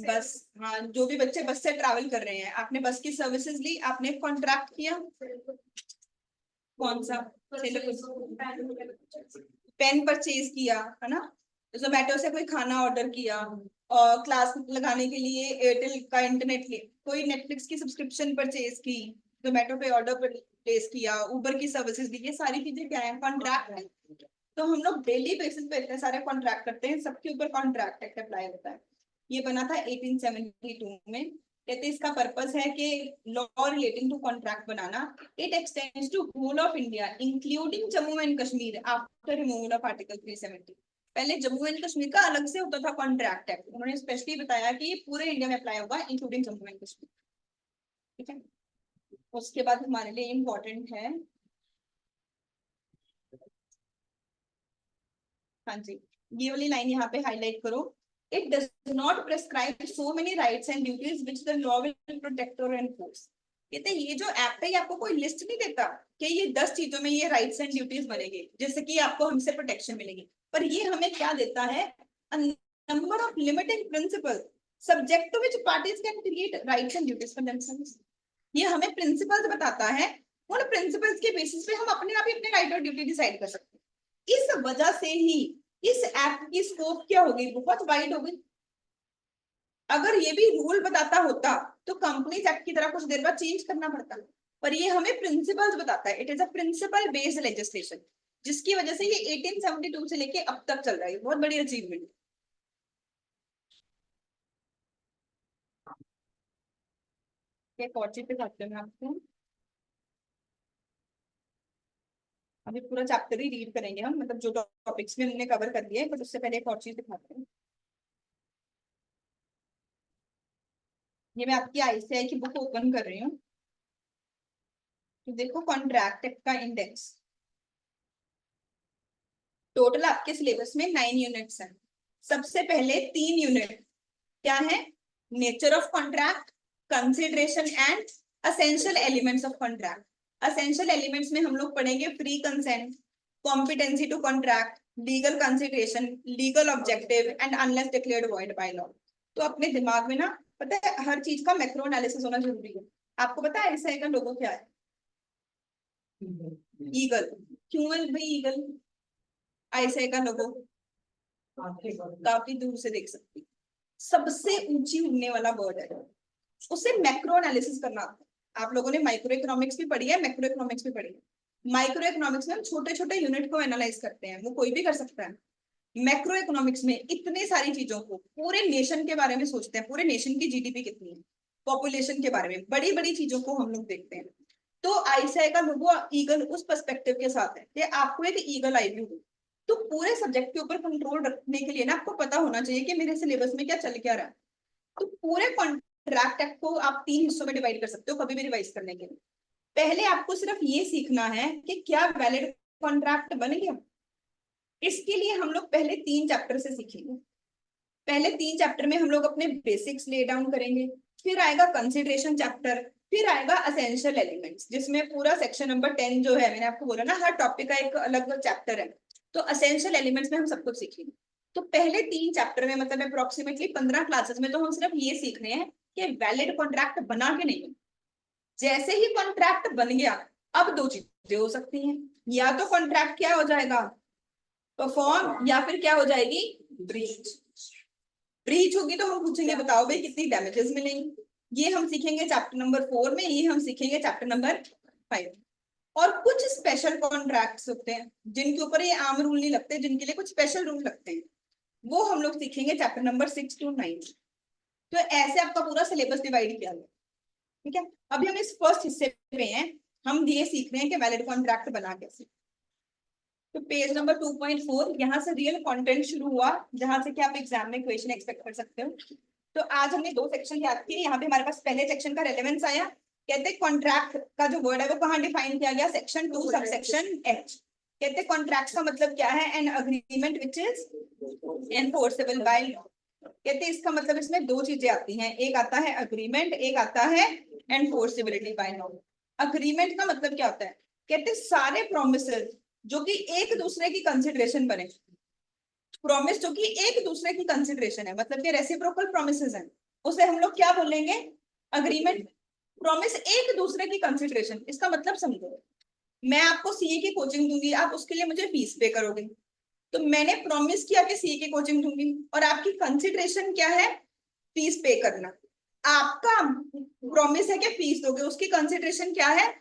बस, हाँ, जो भी बच्चे बस से ट्रैवल कर रहे हैं, आपने बस की सर्विसेज ली, आपने कॉन्ट्रैक्ट किया। कौन सा? पेन परचेज किया है ना, जोमेटो से कोई खाना ऑर्डर किया, और क्लास लगाने के लिए एयरटेल का इंटरनेट लिया, कोई नेटफ्लिक्स की सब्सक्रिप्शन परचेज की, जोमेटो पे ऑर्डर प्लेस किया, उबर की सर्विसेज दी। ये सारी चीजें क्या है, कॉन्ट्रैक्ट है। तो हम लोग डेली बेसिस पे इतने सारे कॉन्ट्रैक्ट करते हैं, सबके ऊपर कॉन्ट्रैक्ट एक्ट अप्लाई होता है। ये बना था 1872 में। कहते इसका पर्पस है कि लॉ रिलेटिंग टू कॉन्ट्रैक्ट बनाना। It extends to whole of India including Jammu and Kashmir after removal of article 370। पहले जम्मू एंड कश्मीर का अलग से होता था कॉन्ट्रैक्ट एक्ट, उन्होंने स्पेशली बताया कि ये पूरे इंडिया में अप्लाई होगा इंक्लूडिंग जम्मू एंड कश्मीर। ठीक है, उसके बाद हमारे लिए इम्पोर्टेंट है, हाँ जी, ये वाली लाइन यहाँ पे हाईलाइट करो। It does not prescribe so many rights and duties which the law will protect और एनफोर्स। कहते हैं ये जो एक्ट है ये आपको कोई लिस्ट नहीं देता कि ये 10 चीजों में ये राइट्स एंड ड्यूटीज बनेंगे जैसे कि आपको हमसे प्रोटेक्शन मिलेगी, पर ये हमें क्या देता है, number of limiting principle subject to which parties can create rights and duties for themselves. ये हमें प्रिंसिपल्स बताता है, उन प्रिंसिपल्स के बेसिस पे हम अपने आप ही अपने राइट और ड्यूटी डिसाइड कर सकते हैं। इस वजह से ही इस एक्ट की स्कोप क्या होगी, बहुत वाइड हो गई। अगर ये भी रूल बताता होता तो कंपनीज एक्ट की तरह कुछ देर बाद चेंज करना पड़ता, पर ये हमें प्रिंसिपल्स बताता है। It is a principle based legislation, जिसकी वजह से ये 1872 से लेके अब तक चल रहा है, बहुत बड़ी अचीवमेंट। एक और चीज दिखाते हैं आपको, अभी पूरा चैप्टर ही रीड करेंगे हम, मतलब जो टॉपिक्स में हमने कवर कर दिए, बट उससे पहले एक और चीज दिखाते हैं। ये मैं आपकी आईसीआई की बुक ओपन कर रही हूँ, तो देखो कॉन्ट्रैक्ट एक्ट का इंडेक्स। टोटल आपके सिलेबस में 9 यूनिट्स हैं। सबसे पहले 3 यूनिट क्या है, nature of contract, consideration and essential elements of contract. Essential elements में हम लोग पढ़ेंगे free consent, competency to contract, legal consideration, legal objective and unless declared void by law. तो अपने दिमाग में ना, पता है हर चीज का मैक्रो एनालिसिस होना जरूरी है। आपको पता है ऐसा का लोगो क्या है, ईगल। क्यों है भाई ईगल आईसीआई का लोगो? काफी दूर से देख सकती हैं। सबसे ऊंची उड़ने वाला बर्ड है, उसे मैक्रो एनालिसिस करना आता है। आप लोगों ने माइक्रो इकोनॉमिक्स भी पढ़ी है, मैक्रो इकोनॉमिक्स भी पढ़ी है। माइक्रो इकोनॉमिक्स में हम छोटे छोटे यूनिट को एनालाइज करते हैं, वो कोई भी कर सकता है। मैक्रो इकोनॉमिक्स में इतने सारी चीजों को, पूरे नेशन के बारे में सोचते हैं, पूरे नेशन की जीडीपी कितनी है, पॉपुलेशन के बारे में, बड़ी बड़ी चीजों को हम लोग देखते हैं। तो आईसीआई का लोगो ईगल उस पर्सपेक्टिव के साथ है कि आपको एक ईगल आई व्यू हो। तो पूरे सब्जेक्ट के ऊपर कंट्रोल रखने के लिए ना आपको पता होना चाहिए कि मेरे सिलेबस में क्या चल क्या रहा है। तो पूरे कॉन्ट्रैक्ट एक्ट को आप 3 हिस्सों में डिवाइड कर सकते हो कभी भी रिवाइज करने के लिए। पहले आपको सिर्फ ये सीखना है कि क्या वैलिड कॉन्ट्रैक्ट बन गया। इसके लिए हम लोग पहले 3 चैप्टर से सीखेंगे। पहले 3 चैप्टर में हम लोग अपने बेसिक्स ले डाउन करेंगे, फिर आएगा कंसिडरेशन चैप्टर, फिर आएगा एसेंशियल एलिमेंट्स, जिसमें पूरा सेक्शन नंबर 10 जो है, मैंने आपको बोला ना हर टॉपिक का एक अलग चैप्टर है। तो एसेंशियल एलिमेंट्स में हम सब कुछ सीखेंगे। तो पहले 3 चैप्टर में मतलब अप्रोक्सीमेटली 15 क्लासेस में तो हम सिर्फ ये सीख रहे हैं कि वैलिड कॉन्ट्रैक्ट बना के नहीं। जैसे ही कॉन्ट्रैक्ट बन गया, अब 2 चीजें हो सकती हैं, या तो कॉन्ट्रैक्ट क्या हो जाएगा, परफॉर्म, या फिर क्या हो जाएगी, ब्रीच। ब्रीच होगी तो हम पूछेंगे बताओ भाई कितनी डैमेजेस मिलेंगी। ये हम सीखेंगे चैप्टर नंबर 4 में, ये हम सीखेंगे चैप्टर नंबर 5। और कुछ स्पेशल कॉन्ट्रैक्ट्स होते हैं जिनके ऊपर ये आम रूल नहीं लगते, जिनके लिए कुछ स्पेशल रूल लगते हैं, वो हम लोग सीखेंगे चैप्टर नंबर 6 to 9। तो ऐसे आपका पूरा सिलेबस डिवाइड किया गया। ठीक है, अभी हम इस फर्स्ट हिस्से में हैं, हम ये सीख रहे हैं कि वैलिड कॉन्ट्रैक्ट बना कैसे। तो पेज नंबर 2.4, यहाँ से रियल कंटेंट शुरू हुआ, जहां से कि आप एग्जाम में क्वेश्चन एक्सपेक्ट कर सकते हो। तो आज हमने 2 सेक्शन याद किए। यहाँ पे हमारे पास पहले सेक्शन का रेलेवेंस आया, कहते हैं कॉन्ट्रैक्ट का जो वर्ड है वो कहाँ डिफाइन किया गया, सेक्शन 2 सबसेक्शन एच। कहते हैं कॉन्ट्रैक्ट का मतलब क्या है, an agreement which is enforceable by law. कहते हैं इसका मतलब इसमें 2 चीजें आती हैं, एक आता है अग्रीमेंट, एक आता है एनफोर्सेबिलिटी बाय लॉ। अग्रीमेंट का मतलब क्या होता है, कहते हैं सारे प्रोमिसेस जो कि एक दूसरे की कंसिडरेशन बने। प्रॉमिस जो कि एक दूसरे की कंसिडरेशन है, मतलब कि रेसिप्रोकल प्रोमिसेस हैं, उसे हम लोग क्या बोलेंगे, अग्रीमेंट। प्रॉमिस एक दूसरे की कंसिडरेशन, इसका मतलब समझो, मैं आपको सीए की कोचिंग दूंगी, आप उसके लिए मुझे फीस पे करोगे। तो मैंने प्रॉमिस किया कि सीए की कोचिंग दूंगी, और आपकी कंसिडरेशन क्या है, फीस पे करना। आपका प्रॉमिस है कि फीस दोगे, उसकी कंसिडरेशन क्या है,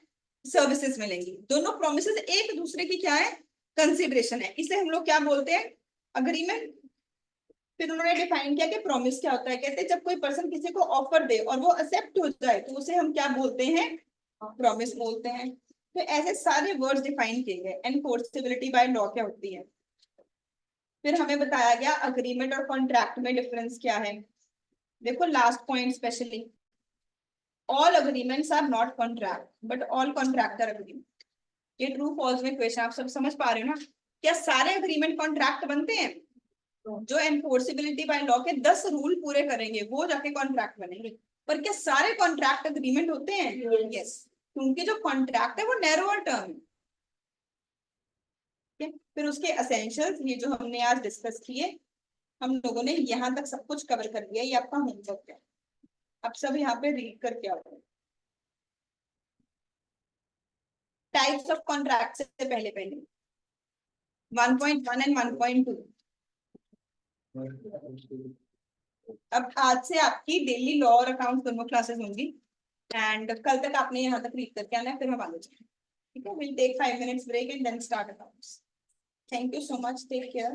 सर्विसेज मिलेंगी। दोनों प्रोमिसेस एक दूसरे की क्या है, कंसिडरेशन है। इसे हम लोग क्या बोलते हैं, अग्रीमेंट। फिर उन्होंने डिफाइन किया कि प्रॉमिस क्या होता है, कहते हैं जब कोई पर्सन किसी को ऑफर दे और वो एक्सेप्ट हो जाए तो उसे हम क्या बोलते हैं, प्रॉमिस बोलते हैं। तो ऐसे सारे वर्ड्स डिफाइन किए गए। एनफोर्सेबिलिटी बाय लॉ क्या होती है, फिर हमें बताया गया अग्रीमेंट और कॉन्ट्रैक्ट में डिफरेंस क्या है। देखो last point specially, all agreements are not contract but all contract are agreement। ये ट्रू फॉल्स में क्वेश्चन आप सब समझ पा रहे हो ना, क्या सारे अग्रीमेंट कॉन्ट्रैक्ट बनते हैं, जो एनफोर्सेबिलिटी बाय लॉ के 10 रूल पूरे करेंगे वो जाके कॉन्ट्रैक्ट बनेंगे। पर क्या सारे कॉन्ट्रैक्ट अग्रीमेंट होते हैं, यस, क्योंकि जो कॉन्ट्रैक्ट है वो नैरोअर टर्म है। फिर उसके एसेंशियल्स, ये जो हमने आज डिस्कस किए, हम लोगों ने यहाँ तक सब कुछ कवर कर दिया। ये आपका होमवर्क है, आप सब यहाँ पे रीड करके आओ। टाइप्स ऑफ कॉन्ट्रैक्ट से पहले पहले 1.1 एंड 1.2। अब आज से आपकी डेली लॉ और अकाउंट दोनों क्लासेस होंगी, एंड कल तक आपने यहाँ तक रीड करके आना है, फिर हम आगे चलेंगे। ठीक है, will take 5 minutes break and then start accounts. Thank you so much, take care.